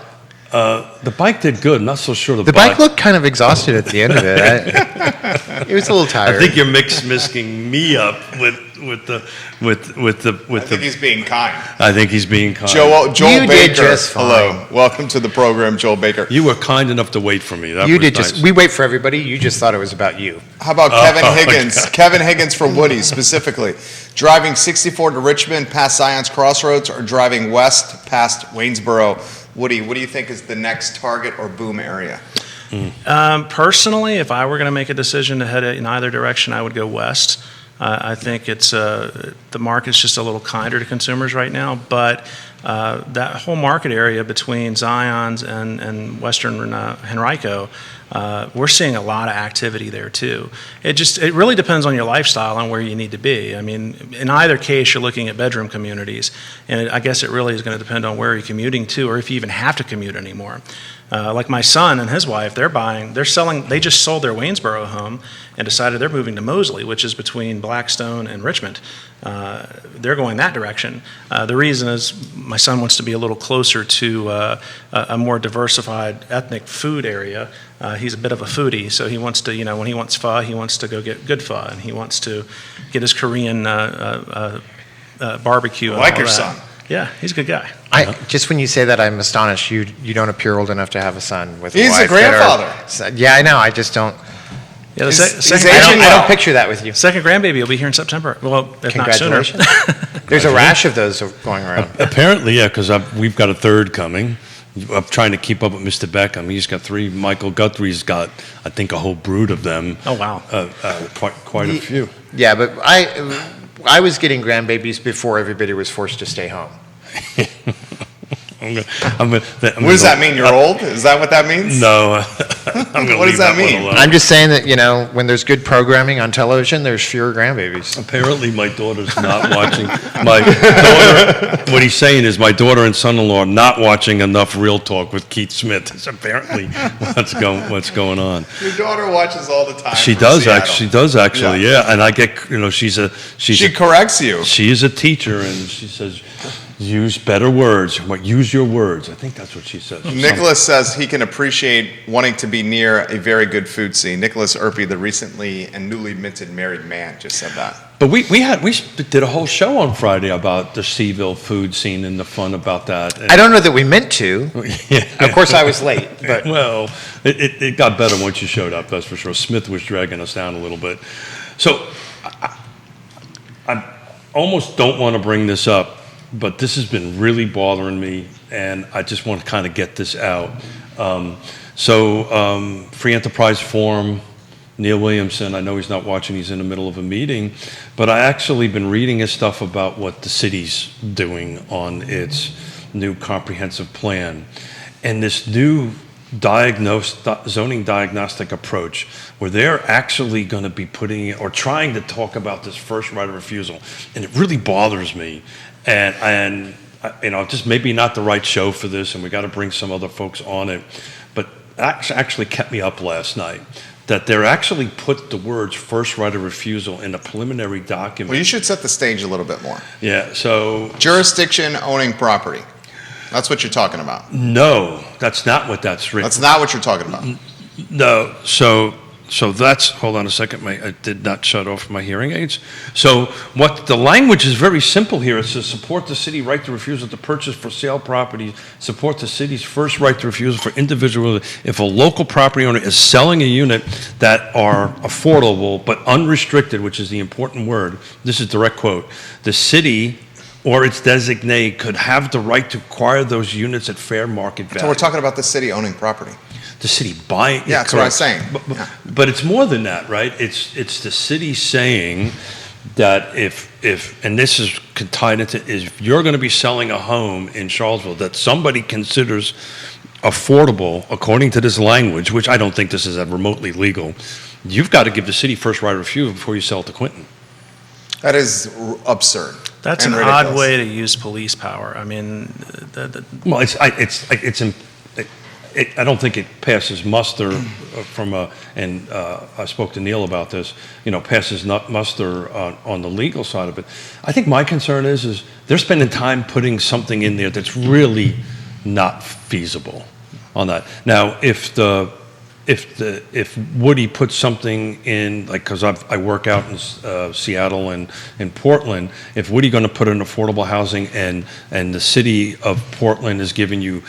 The bike did good. I'm not so sure The bike looked kind of exhausted at the end of it. It was a little tired. I think you're mixing me up with the. I think he's being kind. I think he's being kind. Joel You Baker. did just fine. Hello. Welcome to the program, Joel Baker. You were kind enough to wait for me. That You was did nice. just, we wait for everybody. You just thought it was about you. How about Kevin Oh, Higgins? God. Kevin Higgins from Woody specifically. Driving 64 to Richmond past Zion's Crossroads or driving west past Waynesboro. Woody, what do you think is the next target or boom area? Personally, if I were going to make a decision to head in either direction, I would go west. I think it's the market's just a little kinder to consumers right now, but that whole market area between Zion's and Western Henrico, we're seeing a lot of activity there too. It really depends on your lifestyle and where you need to be. I mean, in either case, you're looking at bedroom communities, and I guess it really is going to depend on where you're commuting to, or if you even have to commute anymore. Like my son and his wife, they just sold their Waynesboro home and decided they're moving to Moseley, which is between Blackstone and Richmond. They're going that direction. The reason is my son wants to be a little closer to a more diversified ethnic food area. He's a bit of a foodie, so he wants to, when he wants pho, he wants to go get good pho, and he wants to get his Korean barbecue. I and like all your that. son. Yeah, he's a good guy. Just when you say that, I'm astonished. You don't appear old enough to have a son with He's a wife grandfather. Yeah, I know. I just don't. Yeah, He's second, aging I well. don't picture that with you. second grandbaby will be here in September. Well, if not sooner. Congratulations. There's a rash of those going around. Apparently, yeah, because we've got a third coming. I'm trying to keep up with Mr. Beckham. He's got 3. Michael Guthrie's got, I think, a whole brood of them. Oh, wow. Quite a few. Yeah, but I was getting grandbabies before everybody was forced to stay home. What does that mean? You're old? Is that what that means? No. I'm gonna What does leave that one mean? alone. I'm just saying that, when there's good programming on television, there's fewer grandbabies. Apparently, my daughter's not watching. My daughter, what he's saying is my daughter and son-in-law are not watching enough Real Talk with Keith Smith. That's apparently what's going on. Your daughter watches all the time. She from does Seattle. actually. She does actually. Yeah. And I get, She corrects you. She is a teacher, and she says, use better words. Use your words. I think that's what she says. Nicholas says he can appreciate wanting to be near a very good food scene. Nicholas Erpy, the recently and newly minted married man, just said that. But we did a whole show on Friday about the CVille food scene and the fun about that. And I don't know that we meant to. Yeah. Of course, I was late, but Well, it got better once you showed up, that's for sure. Smith was dragging us down a little bit. So I almost don't want to bring this up, but this has been really bothering me, and I just want to kind of get this out. Free Enterprise Forum, Neil Williamson, I know he's not watching, he's in the middle of a meeting, but I actually been reading his stuff about what the city's doing on its new comprehensive plan. And this new zoning diagnostic approach, where they're actually going to be putting or trying to talk about this first right of refusal, and it really bothers me. And just maybe not the right show for this, and we got to bring some other folks on it. But that actually kept me up last night. That they're actually put the words first right of refusal in a preliminary document. Well, you should set the stage a little bit more. Yeah. So Jurisdiction owning property. That's what you're talking about. no, that's not what that's written. That's not what you're talking about. No. So So that's, hold on a second, I did not shut off my hearing aids. So what the language is very simple here. It says support the city right to refusal to purchase for sale properties, support the city's first right to refusal for individual, if a local property owner is selling a unit that are affordable but unrestricted, which is the important word, this is direct quote, the city or its designee could have the right to acquire those units at fair market value. So we're talking about the city owning property. The city buying. Yeah, that's what I was saying. But it's more than that, right? It's the city saying that if and this is tied into, if you're going to be selling a home in Charlottesville that somebody considers affordable, according to this language, which I don't think this is remotely legal, you've got to give the city first right of refusal before you sell it to Quinton. That is absurd. That's and an ridiculous. odd way to use police power. I mean, Well, I don't think it passes muster from a, and I spoke to Neil about this, passes muster on the legal side of it. I think my concern is they're spending time putting something in there that's really not feasible on that. Now, if Woody puts something in, like, because I work out in Seattle and in Portland, if Woody going to put in affordable housing and the city of Portland is giving you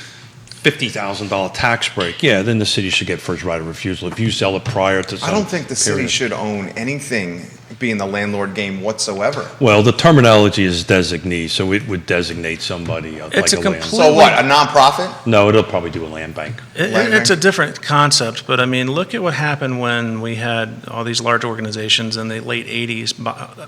$50,000 tax break, yeah, then the city should get first right of refusal if you sell it prior to some I don't think the city period. should own anything, be in the landlord game whatsoever. Well, the terminology is designee, so it would designate somebody like It's a a land. complete- So what, a nonprofit? No, it'll probably do a land bank. It's a different concept, but I mean, look at what happened when we had all these large organizations in the late 80s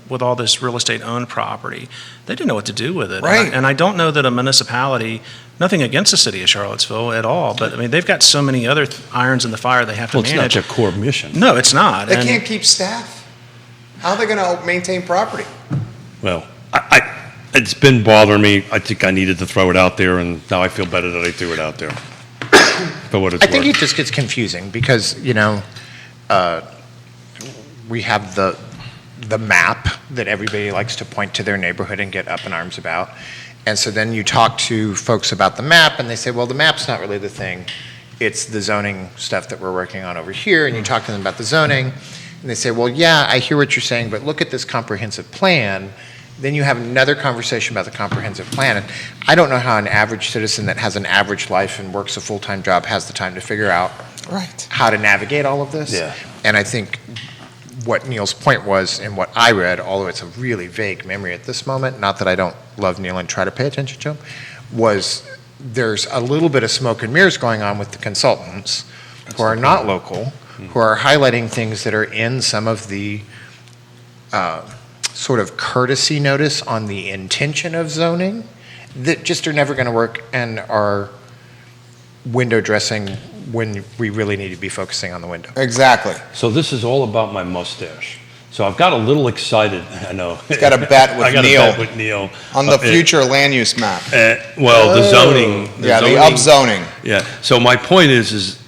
with all this real estate owned property. They didn't know what to do with it. Right. And I don't know that a municipality, nothing against the city of Charlottesville at all, but I mean, they've got so many other irons in the fire they have to Well, it's not manage. their core mission. No, it's not. They And- can't keep staff. How are they going to maintain property? Well, it's been bothering me. I think I needed to throw it out there, and now I feel better that I threw it out there. For what it's I think worth. it just gets confusing because, we have the map that everybody likes to point to their neighborhood and get up in arms about. And so then you talk to folks about the map and they say, well, the map's not really the thing. It's the zoning stuff that we're working on over here. And you talk to them about the zoning and they say, well, yeah, I hear what you're saying, but look at this comprehensive plan. Then you have another conversation about the comprehensive plan. And I don't know how an average citizen that has an average life and works a full-time job has the time to figure out Right. how to navigate all of this. Yeah. And I think what Neil's point was, and what I read, although it's a really vague memory at this moment, not that I don't love Neil and try to pay attention to him, was there's a little bit of smoke and mirrors going on with the consultants who are not local, who are highlighting things that are in some of the sort of courtesy notice on the intention of zoning that just are never going to work and are window dressing when we really need to be focusing on the window. Exactly. So this is all about my mustache. So I've got a little excited. I know. He's got a bet with I got Neil. a bet with Neil On the future land use map. Well, the zoning. Yeah, the upzoning. Yeah. So my point is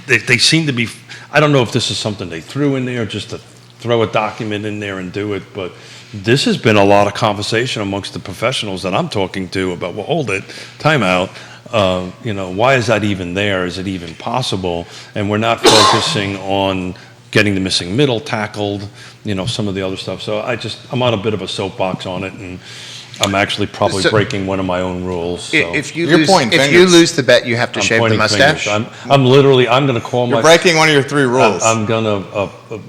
they seem to be. I don't know if this is something they threw in there just to throw a document in there and do it, but this has been a lot of conversation amongst the professionals that I'm talking to about, well, hold it, time out. Why is that even there? Is it even possible? And we're not focusing on getting the missing middle tackled, some of the other stuff. So I'm on a bit of a soapbox on it, and I'm actually probably So- breaking one of my own rules. So. If you You're lose, pointing if you fingers. lose the bet, you have to I'm shave the pointing mustache. fingers. I'm going to call You're my. breaking one of your three rules. I'm gonna,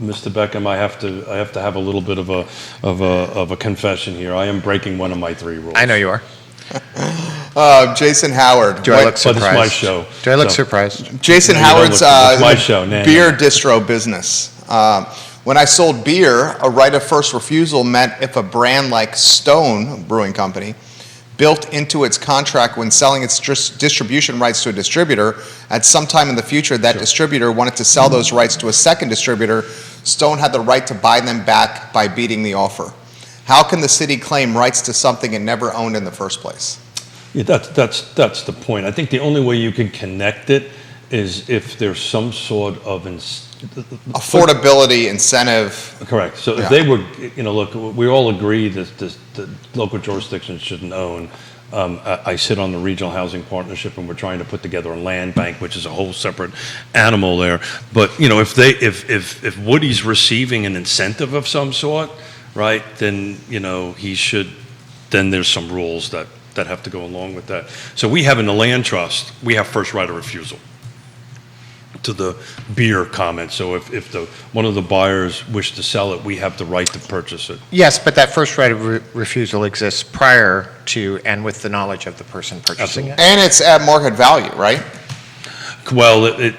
Mr. Beckham. I have to have a little bit of a confession here. I am breaking one of my three rules. I know you are. Jason Howard. Do I look But surprised? it's my show. Do I look so- surprised? Jason No, you don't Howard's look- it's my show. Nah, beer nah. distro business. When I sold beer, a right of first refusal meant if a brand like Stone Brewing Company built into its contract when selling its distribution rights to a distributor, at some time in the future, that distributor wanted to sell those rights to a second distributor, Stone had the right to buy them back by beating the offer. How can the city claim rights to something it never owned in the first place? Yeah, that's the point. I think the only way you can connect it is if there's some sort of Affordability, incentive. Correct. So Yeah. if they were, look, we all agree that the local jurisdictions shouldn't own I sit on the Regional Housing Partnership, and we're trying to put together a land bank, which is a whole separate animal there. But, you know, if Woody's receiving an incentive of some sort, right, then, you know, then there's some rules that have to go along with that. So we have in the land trust, we have first right of refusal to the beer comment. So if one of the buyers wish to sell it, we have the right to purchase it. Yes, but that first right of refusal exists prior to and with the knowledge of the person purchasing it. And it's at market value, right? Well,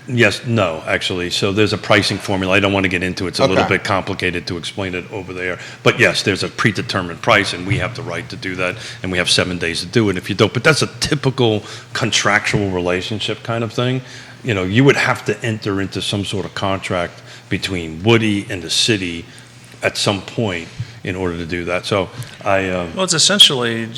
yes, no, actually. So there's a pricing formula. I don't want to get into it. It's a little Okay. bit complicated to explain it over there. But yes, there's a predetermined price, and we have the right to do that, and we have 7 days to do it if you don't. But that's a typical contractual relationship kind of thing. You know, you would have to enter into some sort of contract between Woody and the city at some point in order to do that. So Well, it's essentially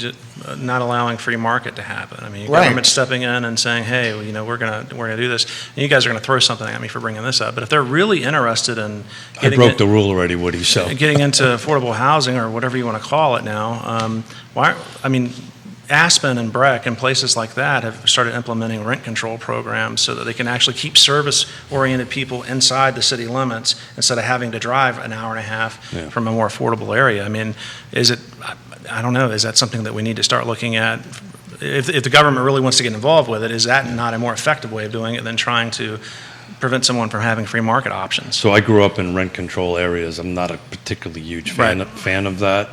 not allowing free market to happen. I mean, Right. government stepping in and saying, hey, well, you know, we're gonna do this, and you guys are gonna throw something at me for bringing this up. But if they're really interested in I broke the rule already, Woody, so. getting into affordable housing or whatever you want to call it now, Aspen and Breck and places like that have started implementing rent control programs so that they can actually keep service-oriented people inside the city limits instead of having to drive an hour and a half Yeah. from a more affordable area. I mean, I don't know, is that something that we need to start looking at? If the government really wants to get involved with it, is that not a more effective way of doing it than trying to prevent someone from having free market options? So I grew up in rent control areas. I'm not a particularly huge fan of that.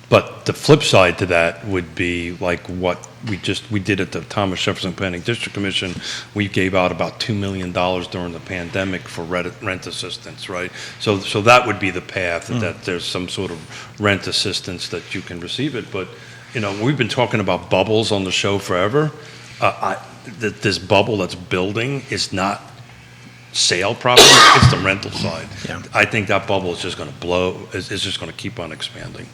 But the flip side to that would be like what we did at the Thomas Jefferson Planning District Commission. We gave out about $2 million during the pandemic for rent assistance, right? So that would be the path, that there's some sort of rent assistance that you can receive it. But, you know, we've been talking about bubbles on the show forever. This bubble that's building is not sale property, it's the rental side. Yeah. I think that bubble is just going to blow, is just going to keep on expanding.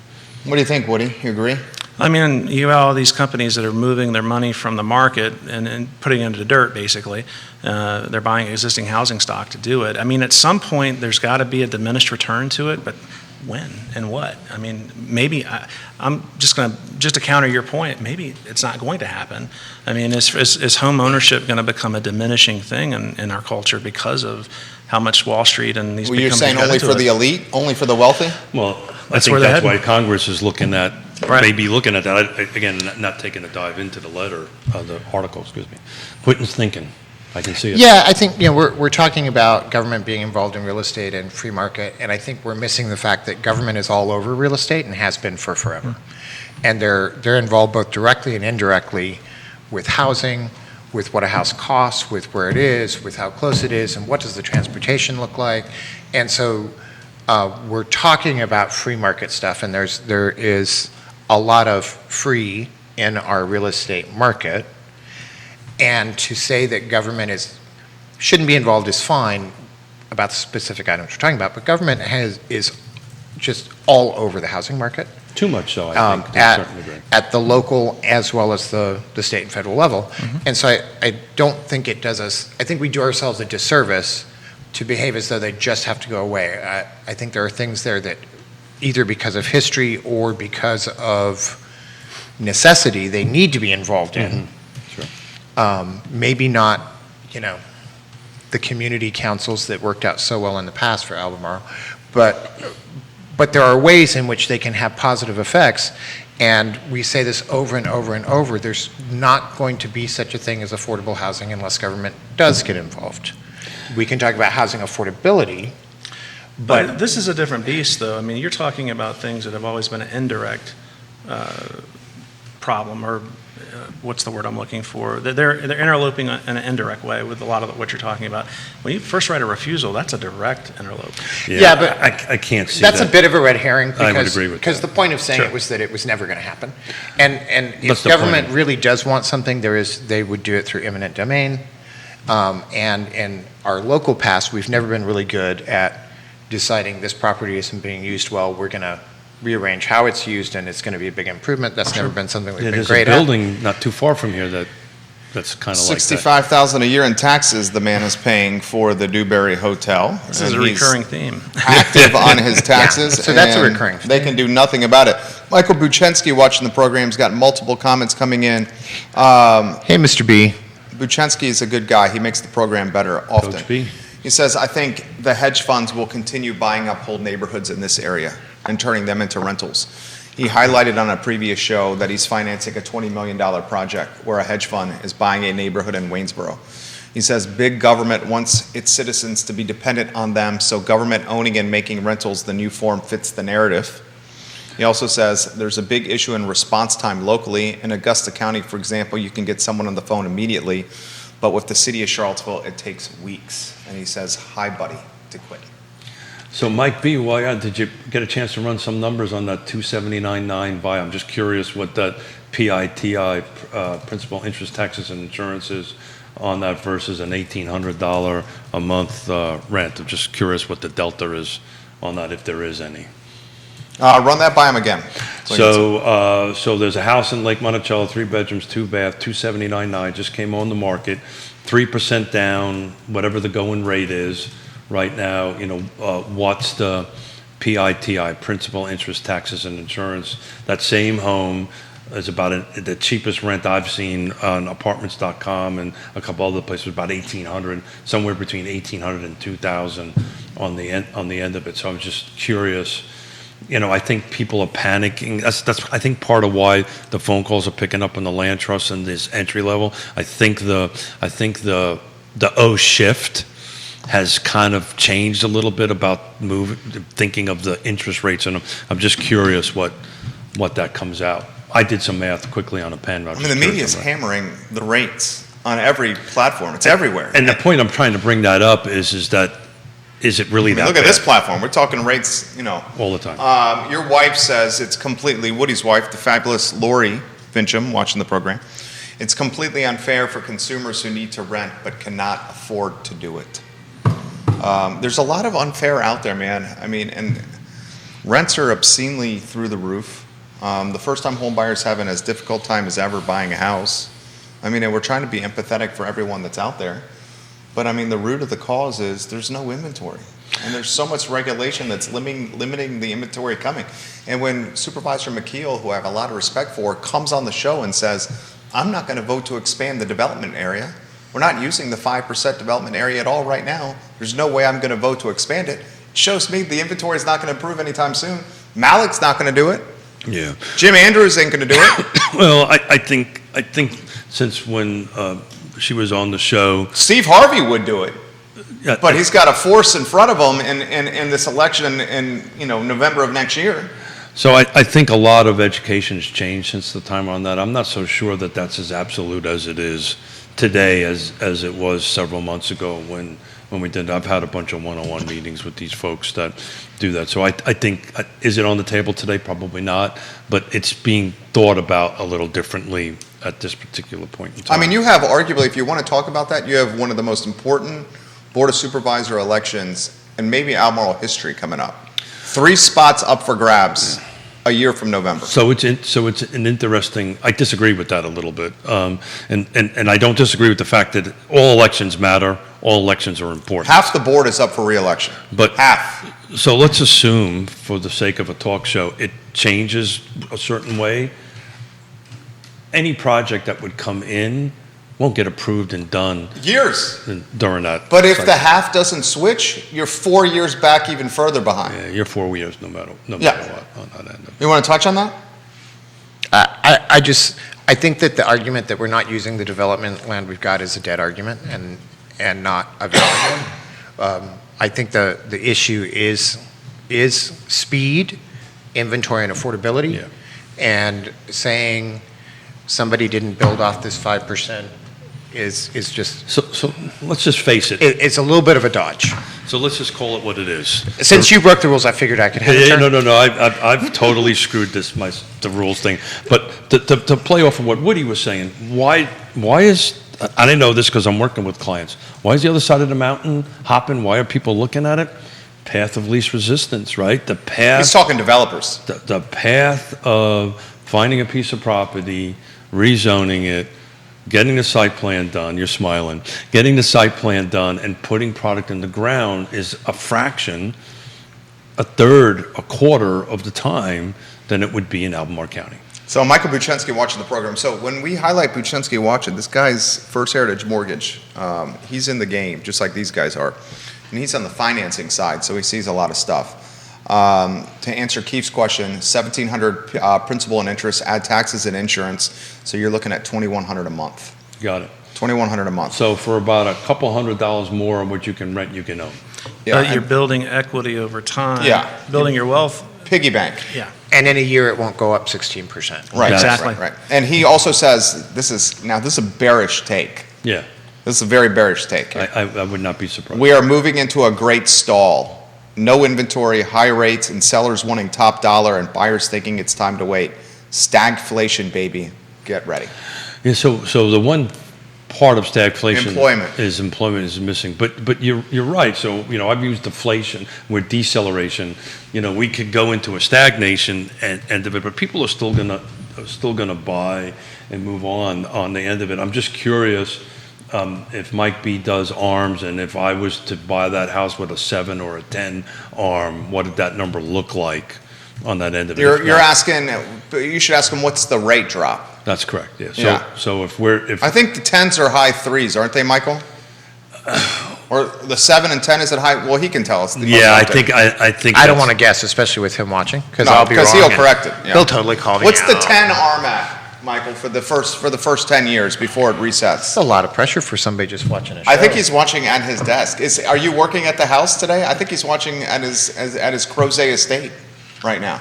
What do you think, Woody? You agree? I mean, you have all these companies that are moving their money from the market and putting it into the dirt, basically. They're buying existing housing stock to do it. I mean, at some point, there's got to be a diminished return to it, but when and what? I mean, maybe I'm just to counter your point, maybe it's not going to happen. I mean, is home ownership going to become a diminishing thing in our culture because of how much Wall Street and these Well, big you're companies saying got only into for it? the elite, only for the wealthy? Well, I That's think where they're that's why heading. Congress is looking at, Right. maybe looking at that. Again, not taking a dive into the letter, the article, excuse me. Quinton's thinking. I can see it. Yeah, I think, you know, we're talking about government being involved in real estate and free market, and I think we're missing the fact that government is all over real estate and has been for forever. And they're involved both directly and indirectly with housing, with what a house costs, with where it is, with how close it is, and what does the transportation look like. And so we're talking about free market stuff, and there is a lot of free in our real estate market. And to say that government shouldn't be involved is fine about the specific items we're talking about, but government is just all over the housing market. Too much so, I think, to a certain degree. At the local as well as the state and federal level. And so I don't think it does us, I think we do ourselves a disservice to behave as though they just have to go away. I think there are things there that either because of history or because of necessity, they need to be involved in. Sure. Maybe not, you know, the community councils that worked out so well in the past for Albemarle, but there are ways in which they can have positive effects, and we say this over and over and over, there's not going to be such a thing as affordable housing unless government does get involved. We can talk about housing affordability, But this is a different beast, though. I mean, you're talking about things that have always been an indirect problem, or what's the word I'm looking for? They're interloping in an indirect way with a lot of what you're talking about. When you first write a refusal, that's a direct interlope. Yeah, but I can't see that's that. a bit of a red herring I would agree with because that. the point of saying Sure. it was that it was never going to happen. And That's if the government point. really does want something, they would do it through eminent domain. And in our local past, we've never been really good at deciding this property isn't being used well, we're going to rearrange how it's used, and it's going to be a big improvement. That's never been something we've been There's great a at. building not too far from here that that's kind of like that. $65,000 a year in taxes the man is paying for the Dewberry Hotel. This is a recurring theme. Active on his taxes. Yeah, so that's a and recurring theme. They can do nothing about it. Michael Buchensky watching the program's got multiple comments coming in. Hey, Mr. B. Buchensky is a good guy. He makes the program better often. Coach B. He says, I think the hedge funds will continue buying up whole neighborhoods in this area and turning them into rentals. He highlighted on a previous show that he's financing a $20 million project where a hedge fund is buying a neighborhood in Waynesboro. He says big government wants its citizens to be dependent on them, so government owning and making rentals the new form fits the narrative. He also says there's a big issue in response time locally. In Augusta County, for example, you can get someone on the phone immediately, but with the city of Charlottesville, it takes weeks. And he says, hi, buddy, to Quinton. So Mike B, did you get a chance to run some numbers on that 279.9 buy? I'm just curious what that PITI, principal, interest, taxes, and insurance is on that versus an $1,800 a month rent. I'm just curious what the delta is on that, if there is any. Run that by him again. So there's a house in Lake Monticello, 3 bedrooms, 2 bath, 279.9, just came on the market, 3% down, whatever the going rate is right now. What's the PITI, principal, interest, taxes, and insurance? That same home is about the cheapest rent I've seen on apartments.com and a couple other places, about $1,800, somewhere between $1,800 and $2,000 on the end of it. So I'm just curious. I think people are panicking. That's I think part of why the phone calls are picking up on the land trust and this entry level. I think the O shift has kind of changed a little bit about thinking of the interest rates, and I'm just curious what that comes out. I did some math quickly on a pen. The media is hammering the rates on every platform. It's everywhere. And the point I'm trying to bring that up is that. Is it really that look bad? At this platform. We're talking rates, all the time. Your wife says it's completely, Woody's wife, the fabulous Lori Fincham, watching the program, it's completely unfair for consumers who need to rent but cannot afford to do it. There's a lot of unfair out there, man. And rents are obscenely through the roof. The first-time home buyers having as difficult time as ever buying a house. And we're trying to be empathetic for everyone that's out there. But the root of the cause is there's no inventory. And there's so much regulation that's limiting the inventory coming. And when Supervisor McKeel, who I have a lot of respect for, comes on the show and says, I'm not going to vote to expand the development area. We're not using the 5% development area at all right now. There's no way I'm going to vote to expand it. It shows me the inventory is not going to improve anytime soon. Malik's not going to do it. Yeah. Jim Andrews ain't going to do it. Well, I think since when she was on the show, Steve Harvey would do it, but he's got a force in front of him in this election in November of next year. So I think a lot of education has changed since the time on that. I'm not so sure that that's as absolute as it is today as it was several months ago when we did. I've had a bunch of one-on-one meetings with these folks that do that. So I think, is it on the table today? Probably not, but it's being thought about a little differently at this particular point in time. You have arguably, if you want to talk about that, you have one of the most important Board of Supervisor elections and maybe Albemarle history coming up. 3 spots up for grabs a year from November. So it's an interesting. I disagree with that a little bit, and I don't disagree with the fact that all elections matter. All elections are important. Half the board is up for re-election. But half. So let's assume, for the sake of a talk show, it changes a certain way. Any project that would come in won't get approved and done years during that. But if the half doesn't switch, you're 4 years back, even further behind. Yeah, you're 4 years no matter what on that end. You want to touch on that? I think that the argument that we're not using the development land we've got is a dead argument and not a valid one. I think the issue is speed, inventory, and affordability. Yeah. And saying somebody didn't build off this 5% is just. So let's just face it. It's a little bit of a dodge. So let's just call it what it is. Since you broke the rules, I figured I could have a turn. No. I've totally screwed the rules thing. But to play off of what Woody was saying, why is, I didn't know this because I'm working with clients, why is the other side of the mountain hopping? Why are people looking at it? Path of least resistance, right? The path. He's talking developers. The path of finding a piece of property, rezoning it, getting the site plan done, you're smiling, getting the site plan done and putting product in the ground is a fraction, a third, a quarter of the time than it would be in Albemarle County. So Michael Buchensky watching the program. So when we highlight Buchensky watching, this guy's First Heritage Mortgage. He's in the game, just like these guys are. And he's on the financing side, so he sees a lot of stuff. To answer Keith's question, $1,700 principal and interest, add taxes and insurance, so you're looking at $2,100 a month. Got it. $2,100 a month. So for about a couple $100 more on what you can rent, you can own. Yeah, You're building equity over time. Yeah. Building your wealth. piggy bank. Yeah. And in a year, it won't go up 16%. Right, Exactly. right. And he also says, this is a bearish take. Yeah, This is a very bearish take. I would not be surprised. We are moving into a great stall. No inventory, high rates, and sellers wanting top dollar, and buyers thinking it's time to wait. Stagflation, baby. Get ready. Yeah, so the one part of stagflation Employment is missing. But you're right. So I've used deflation with deceleration. We could go into a stagnation but people are still gonna buy and move on the end of it. I'm just curious if Mike B does ARMs, and if I was to buy that house with a 7 or a 10 ARM, what did that number look like on that end of it? You're asking, you should ask him, what's the rate drop? That's correct. Yeah. Yeah. So if I think the 10s are high 3s, aren't they, Michael? Or the 7 and 10 is it high? Well, he can tell us. I think I don't want to guess, especially with him watching, because I'll be wrong. Because he'll and correct it. Yeah. He'll totally call me What's the out. 10 arm at, Michael, for the first 10 years before it resets? That's a lot of pressure for somebody just watching a show. I think he's watching at his desk. Are you working at the house today? I think he's watching at his Crozet estate right now.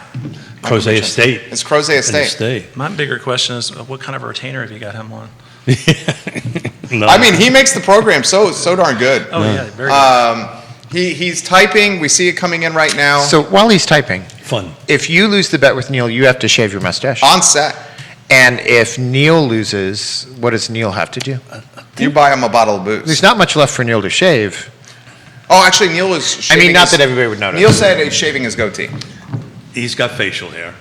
Crozet Estate. It's Crozet estate. My bigger question is, what kind of a retainer have you got him on? No. I mean, he makes the program so darn good. Oh, yeah, very good. He's typing. We see it coming in right now. So while he's typing, Fun. if you lose the bet with Neil, you have to shave your mustache. On set, And if Neil loses, what does Neil have to do? you buy him a bottle of booze. There's not much left for Neil to shave. Oh, actually, Neil is I shaving mean, not his- that everybody would notice. Neil said he's shaving his goatee. He's got facial hair,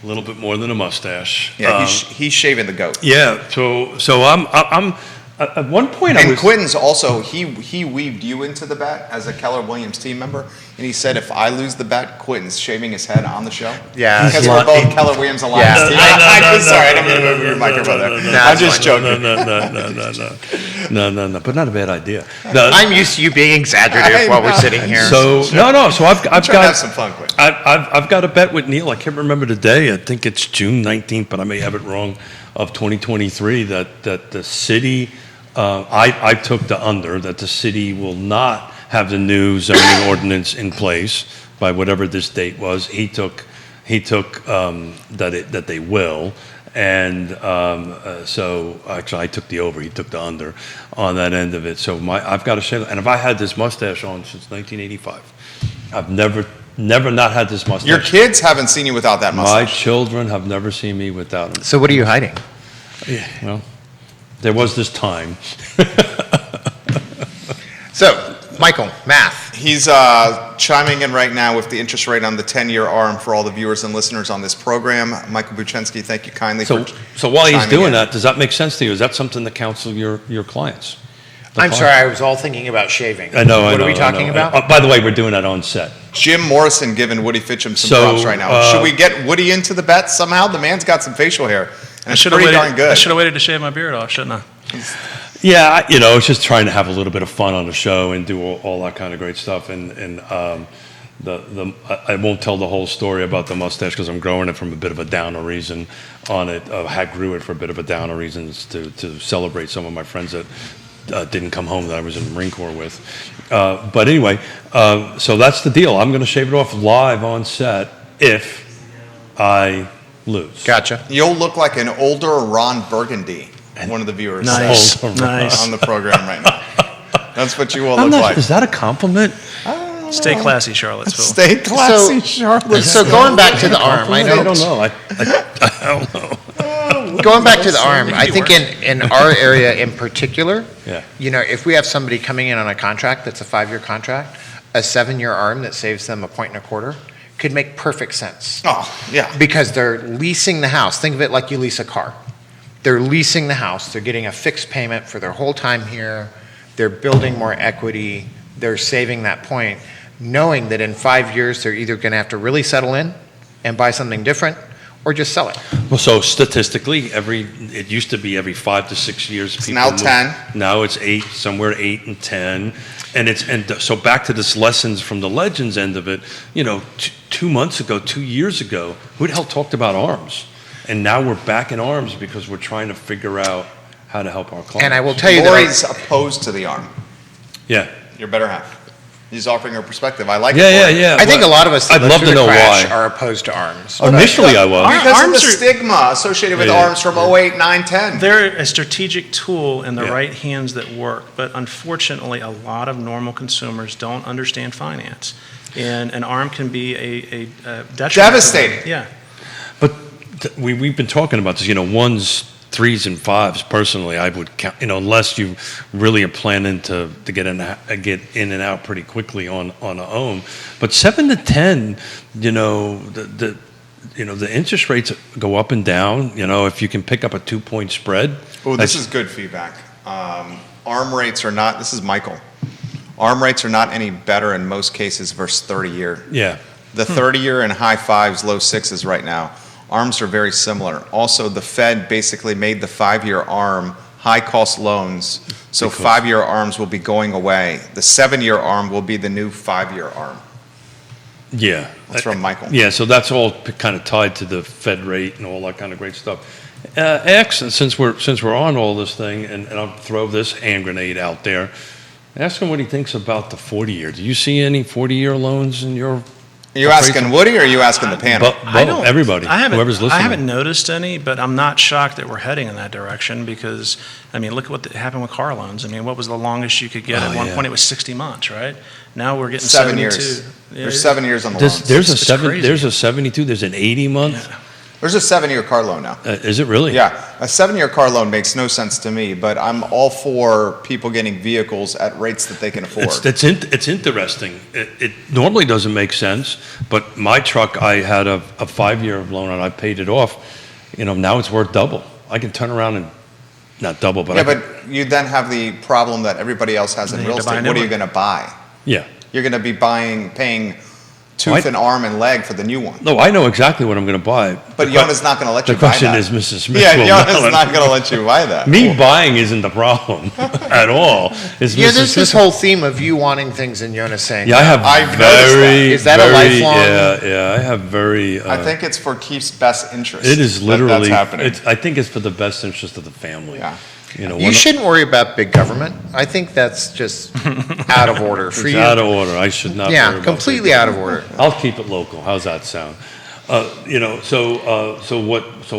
a little bit more than a mustache. Yeah, he's shaving the goat. Yeah. So I'm at one point I And was. Quinton's also, he weaved you into the bet as a Keller Williams team member, and he said if I lose the bet, Quinton's shaving his head on the show. Yeah. Because we're both Keller Williams Alliance Yeah. team. I'm sorry, I didn't mean to move your microphone there. I'm just joking. No. But not a bad idea. No, I'm used to you being exaggerative while we're sitting here. So no. So I've Trying to got have some fun, Quinton. I've got a bet with Neil. I can't remember the day. I think it's June 19th, but I may have it wrong. Of 2023, that the city. I took the under that the city will not have the new zoning ordinance in place by whatever this date was. He took that they will, and so actually I took the over. He took the under on that end of it. So I've got to shave, and if I had this mustache on since 1985, I've never not had this mustache. Your kids haven't seen you without that My mustache. children have never seen me without it. So what are you hiding? Yeah, well, there was this time. So, Michael, math. He's chiming in right now with the interest rate on the 10-year ARM for all the viewers and listeners on this program. Michael Buchensky, thank you kindly So for while he's chiming doing in. that, does that make sense to you? Is that something to counsel your clients? I'm sorry, I was all thinking about shaving. I know. What are we talking about? By the way, we're doing that on set. Jim Morrison giving Woody Fincham some So, props right now. Should we get Woody into the bet somehow? The man's got some facial hair, and it's pretty darn I good. should have waited to shave my beard off, shouldn't I? Yeah, it's just trying to have a little bit of fun on the show and do all that kind of great stuff. And I won't tell the whole story about the mustache because I'm growing it from a bit of a downer reason on it. I grew it for a bit of a downer reason to celebrate some of my friends that didn't come home that I was in the Marine Corps with. But anyway, so that's the deal. I'm going to shave it off live on set if I lose. Gotcha. You'll look like an older Ron Burgundy, one of the viewers Nice, Oh, nice. on the program right now. That's what you will I'm look not, like. is that a compliment? Stay classy, Charlottesville. Stay classy, Charlotte. So going back to the arm, I know. I don't know. I don't know. Going back to the arm, I think in our area in particular, Yeah. if we have somebody coming in on a contract that's a 5-year contract, a 7-year arm that saves them 1.25 could make perfect sense. Oh, yeah. Because they're leasing the house. Think of it like you lease a car. they're leasing the house, they're getting a fixed payment for their whole time here, they're building more equity, they're saving that point, knowing that in 5 years they're either going to have to really settle in and buy something different or just sell it. Well, so statistically, it used to be every 5 to 6 years. It's now 10. Now it's 8, somewhere 8 and 10. And so back to this lessons from the legends end of it, 2 months ago, 2 years ago, who the hell talked about ARMs? And now we're back in ARMs because we're trying to figure out how to help our clients. And I will tell you Lori's opposed to the ARM. Yeah. Your better half. He's offering her perspective. I like it. Yeah. I think a lot of us that I'd lived love through to the know crash why. are opposed to ARMs. Initially, I was. Because of ARMs the are- stigma associated with Yeah. ARMs from 08, 9, 10. They're a strategic tool in the Yeah. right hands that work, but unfortunately, a lot of normal consumers don't understand finance. And an ARM can be a detriment. to them. Devastating. Yeah. But we've been talking about this, 1s, 3s, and 5s. Personally, I would count, unless you really are planning to get in and out pretty quickly on a home. But 7 to 10, the interest rates go up and down. If you can pick up a 2-point spread. Oh, this is good feedback. ARM rates are not, this is Michael. ARM rates are not any better in most cases versus 30-year. Yeah. The 30-year in high 5s, low 6s right now. ARMs are very similar. Also, the Fed basically made the 5-year ARM high-cost loans, so 5-year ARMs will be going away. The 7-year ARM will be the new 5-year ARM. Yeah. That's from Michael. Yeah, so that's all kind of tied to the Fed rate and all that kind of great stuff. X, since we're on all this thing, and I'll throw this hand grenade out there, ask him what he thinks about the 40-year. Do you see any 40-year loans in your? Are you asking Woody or are you asking the panel? Everybody, whoever's listening. I haven't noticed any, but I'm not shocked that we're heading in that direction because, look at what happened with car loans. What was the longest you could get? At one point, it was 60 months, right? Now we're getting 7 72. years. Yeah, There's 7 years on the loans. There's It's crazy. There's a 72. There's an 80 month. Yeah. There's a 7-year car loan now. Is it really? Yeah, a 7-year car loan makes no sense to me, but I'm all for people getting vehicles at rates that they can afford. It's interesting. It normally doesn't make sense, but my truck, I had a 5-year loan and I paid it off. Now it's worth double. I can turn around and not double, but Yeah, but you then have the problem that everybody else has in Then you real have to buy a estate. new What are you one. going to buy? yeah. You're going to be paying tooth and arm and leg for the new one. No, I know exactly what I'm going to buy. But Yona's not going to let you The buy question that. is, Mrs. Smith. Yeah, will Yona's not not going to let you buy that. Me buying isn't the problem at all. It's Yeah, Mrs. there's this Smith. whole theme of you wanting things and Jonas saying, Yeah, I have I've noticed that. very. Is that a very- lifelong- Yeah, I have very. I think it's for Keith's best interest. it is literally. That's happening. I think it's for the best interest of the family. Yeah. you shouldn't worry about big government. I think that's just out of order for It's you. out of order. I should not. worry Yeah, about completely big out of order. I'll keep it local. How's that sound? So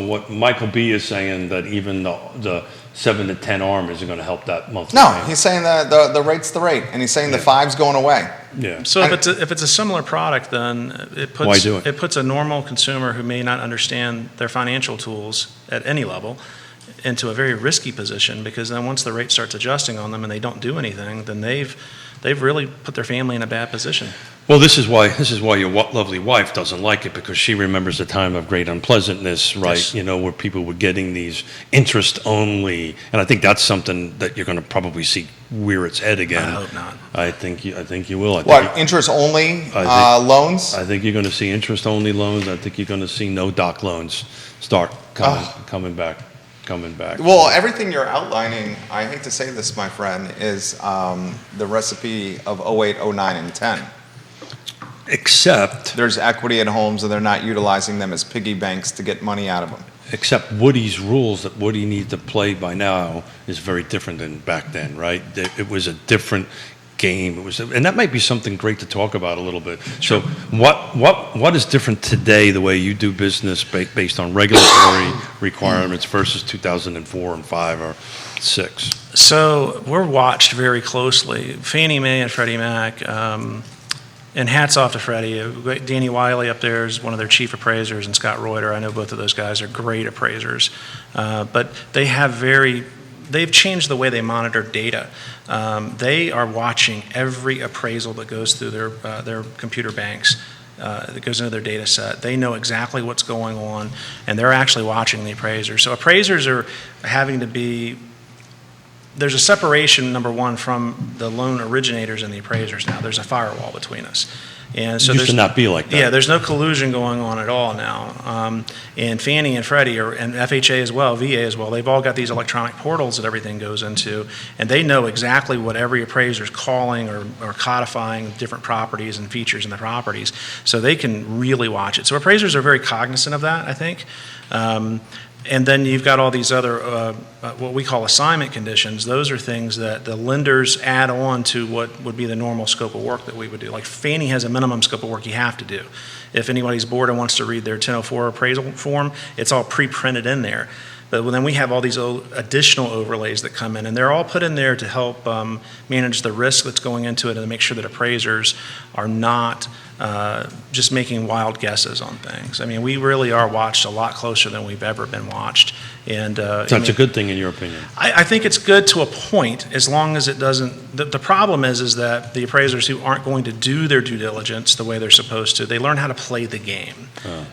what Michael B is saying that even the 7 to 10 ARM isn't going to help that monthly. No, payment. he's saying that the rate's the rate, and he's saying the 5's going away. Yeah. So if it's a similar product, then it puts Why do it? it puts a normal consumer who may not understand their financial tools at any level into a very risky position because then once the rate starts adjusting on them and they don't do anything, then they've really put their family in a bad position. Well, this is why your lovely wife doesn't like it because she remembers the time of great unpleasantness, right? Yes. Where people were getting these interest only, and I think that's something that you're going to probably see rear its head again. I hope not. I think you will. What, interest-only loans? I think you're going to see interest only loans. I think you're going to see no doc loans start coming back. Well, everything you're outlining, I hate to say this, my friend, is the recipe of 08, 09, and 10. Except There's equity in homes, and they're not utilizing them as piggy banks to get money out of them. Woody's rules that Woody needs to play by now is very different than back then, right? It was a different game. And that might be something great to talk about a little bit. So what is different today, the way you do business based on regulatory requirements versus 2004 and 5 or 6? So we're watched very closely. Fannie Mae and Freddie Mac, and hats off to Freddie. Danny Wiley up there is one of their chief appraisers, and Scott Reuter. I know both of those guys are great appraisers. But they've changed the way they monitor data. They are watching every appraisal that goes through their computer banks. that goes into their data set. They know exactly what's going on, and they're actually watching the appraisers. So appraisers are having to be, there's a separation, number one, from the loan originators and the appraisers now. There's a firewall between us. And so Used there's to not be like that. Yeah, there's no collusion going on at all now. And Fannie and Freddie, and FHA as well, VA as well, they've all got these electronic portals that everything goes into, and they know exactly what every appraiser is calling or codifying different properties and features in the properties, so they can really watch it. So appraisers are very cognizant of that, I think. And then you've got all these other, what we call assignment conditions. Those are things that the lenders add on to what would be the normal scope of work that we would do. Like Fannie has a minimum scope of work you have to do. If anybody's bored and wants to read their 1004 appraisal form, it's all pre-printed in there. But then we have all these additional overlays that come in, and they're all put in there to help manage the risk that's going into it and to make sure that appraisers are not just making wild guesses on things. I mean, we really are watched a lot closer than we've ever been watched. And That's a good thing in your opinion. I think it's good to a point, as long as it doesn't. The problem is that the appraisers who aren't going to do their due diligence the way they're supposed to, they learn how to play the game.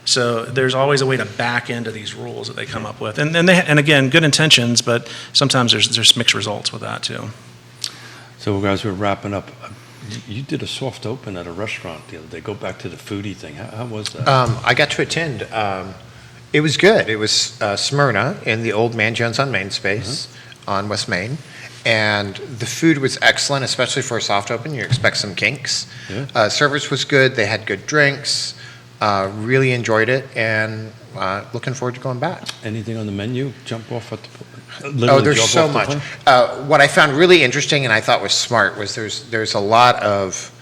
So there's always a way to back into these rules that they come up with, and again, good intentions, but sometimes there's mixed results with that too. So guys, we're wrapping up. You did a soft open at a restaurant the other day. Go back to the foodie thing. How was that? I got to attend. It was good. It was Smyrna in the old Man Jones on Main space on West Main. And the food was excellent, especially for a soft open. You expect some kinks. Yeah. Service was good. They had good drinks. Really enjoyed it, and looking forward to going back. Anything on the menu jump off at the There's so much. What I found really interesting and I thought was smart was there's a lot of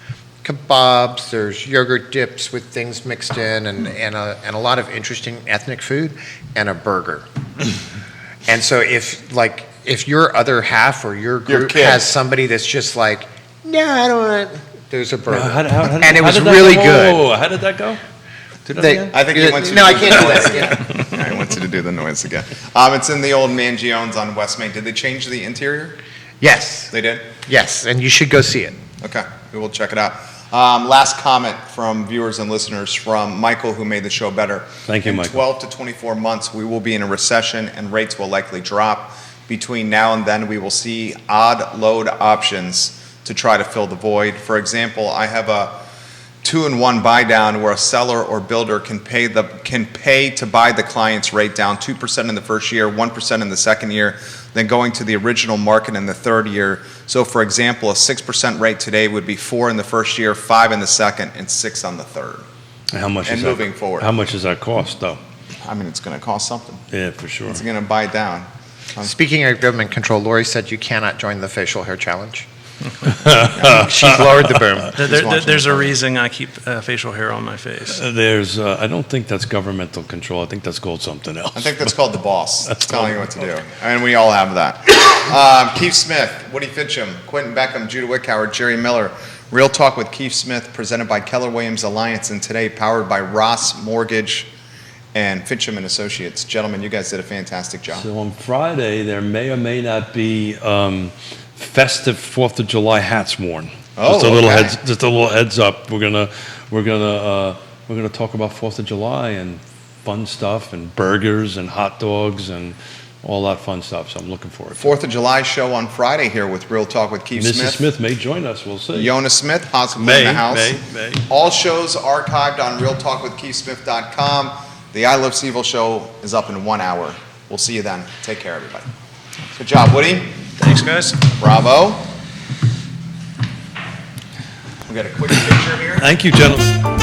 kebabs, there's yogurt dips with things mixed in, and a lot of interesting ethnic food, and a burger. And so if your other half or your group has somebody that's just like, no, I don't want, there's a burger. And it was really good. Whoa, how did that go? I think he wants you to I can't do that again. I want you to do the noise again. It's in the old Mangiones on West Main. Did they change the interior? Yes. They did? Yes, and you should go see it. Okay, we will check it out. Last comment from viewers and listeners from Michael, who made the show better. Thank you, in Michael. 12 to 24 months, we will be in a recession and rates will likely drop. Between now and then, we will see odd load options to try to fill the void. For example, I have a 2-in-1 buy down where a seller or builder can pay to buy the client's rate down 2% in the first year, 1% in the second year, then going to the original market in the third year. So for example, a 6% rate today would be 4 in the first year, 5 in the second, and 6 on the third. How much and is moving that, forward. How much does that cost though? I mean, it's going to cost something. Yeah, for sure. It's going to buy down. Speaking of government control, Lori said you cannot join the facial hair challenge. She's lowered the berm. There's a reason I keep facial hair on my face. I don't think that's governmental control. I think that's called something else. I think that's called the boss. That's telling you what to do. And we all have that. Keith Smith, Woody Fincham, Quinton Beckham, Judah Wickhauer, Jerry Miller. Real Talk with Keith Smith, presented by Keller Williams Alliance, and today powered by Ross Mortgage and Fincham and Associates. Gentlemen, you guys did a fantastic job. So on Friday, there may or may not be festive 4th of July hats worn. Oh, just a little okay. heads up. We're gonna talk about 4th of July and fun stuff and burgers and hot dogs and all that fun stuff. So I'm looking forward to 4th of July show on Friday here with Real Talk with Keith Mrs. Smith. Smith may join us. We'll see. Yona Smith, possibly in the house. May. All shows archived on realtalkwithkeithsmith.com. The I Love CVille show is up in 1 hour. We'll see you then. Take care, everybody. Good job, Woody. Thanks, guys. Bravo. We got a quick picture here. Thank you, gentlemen.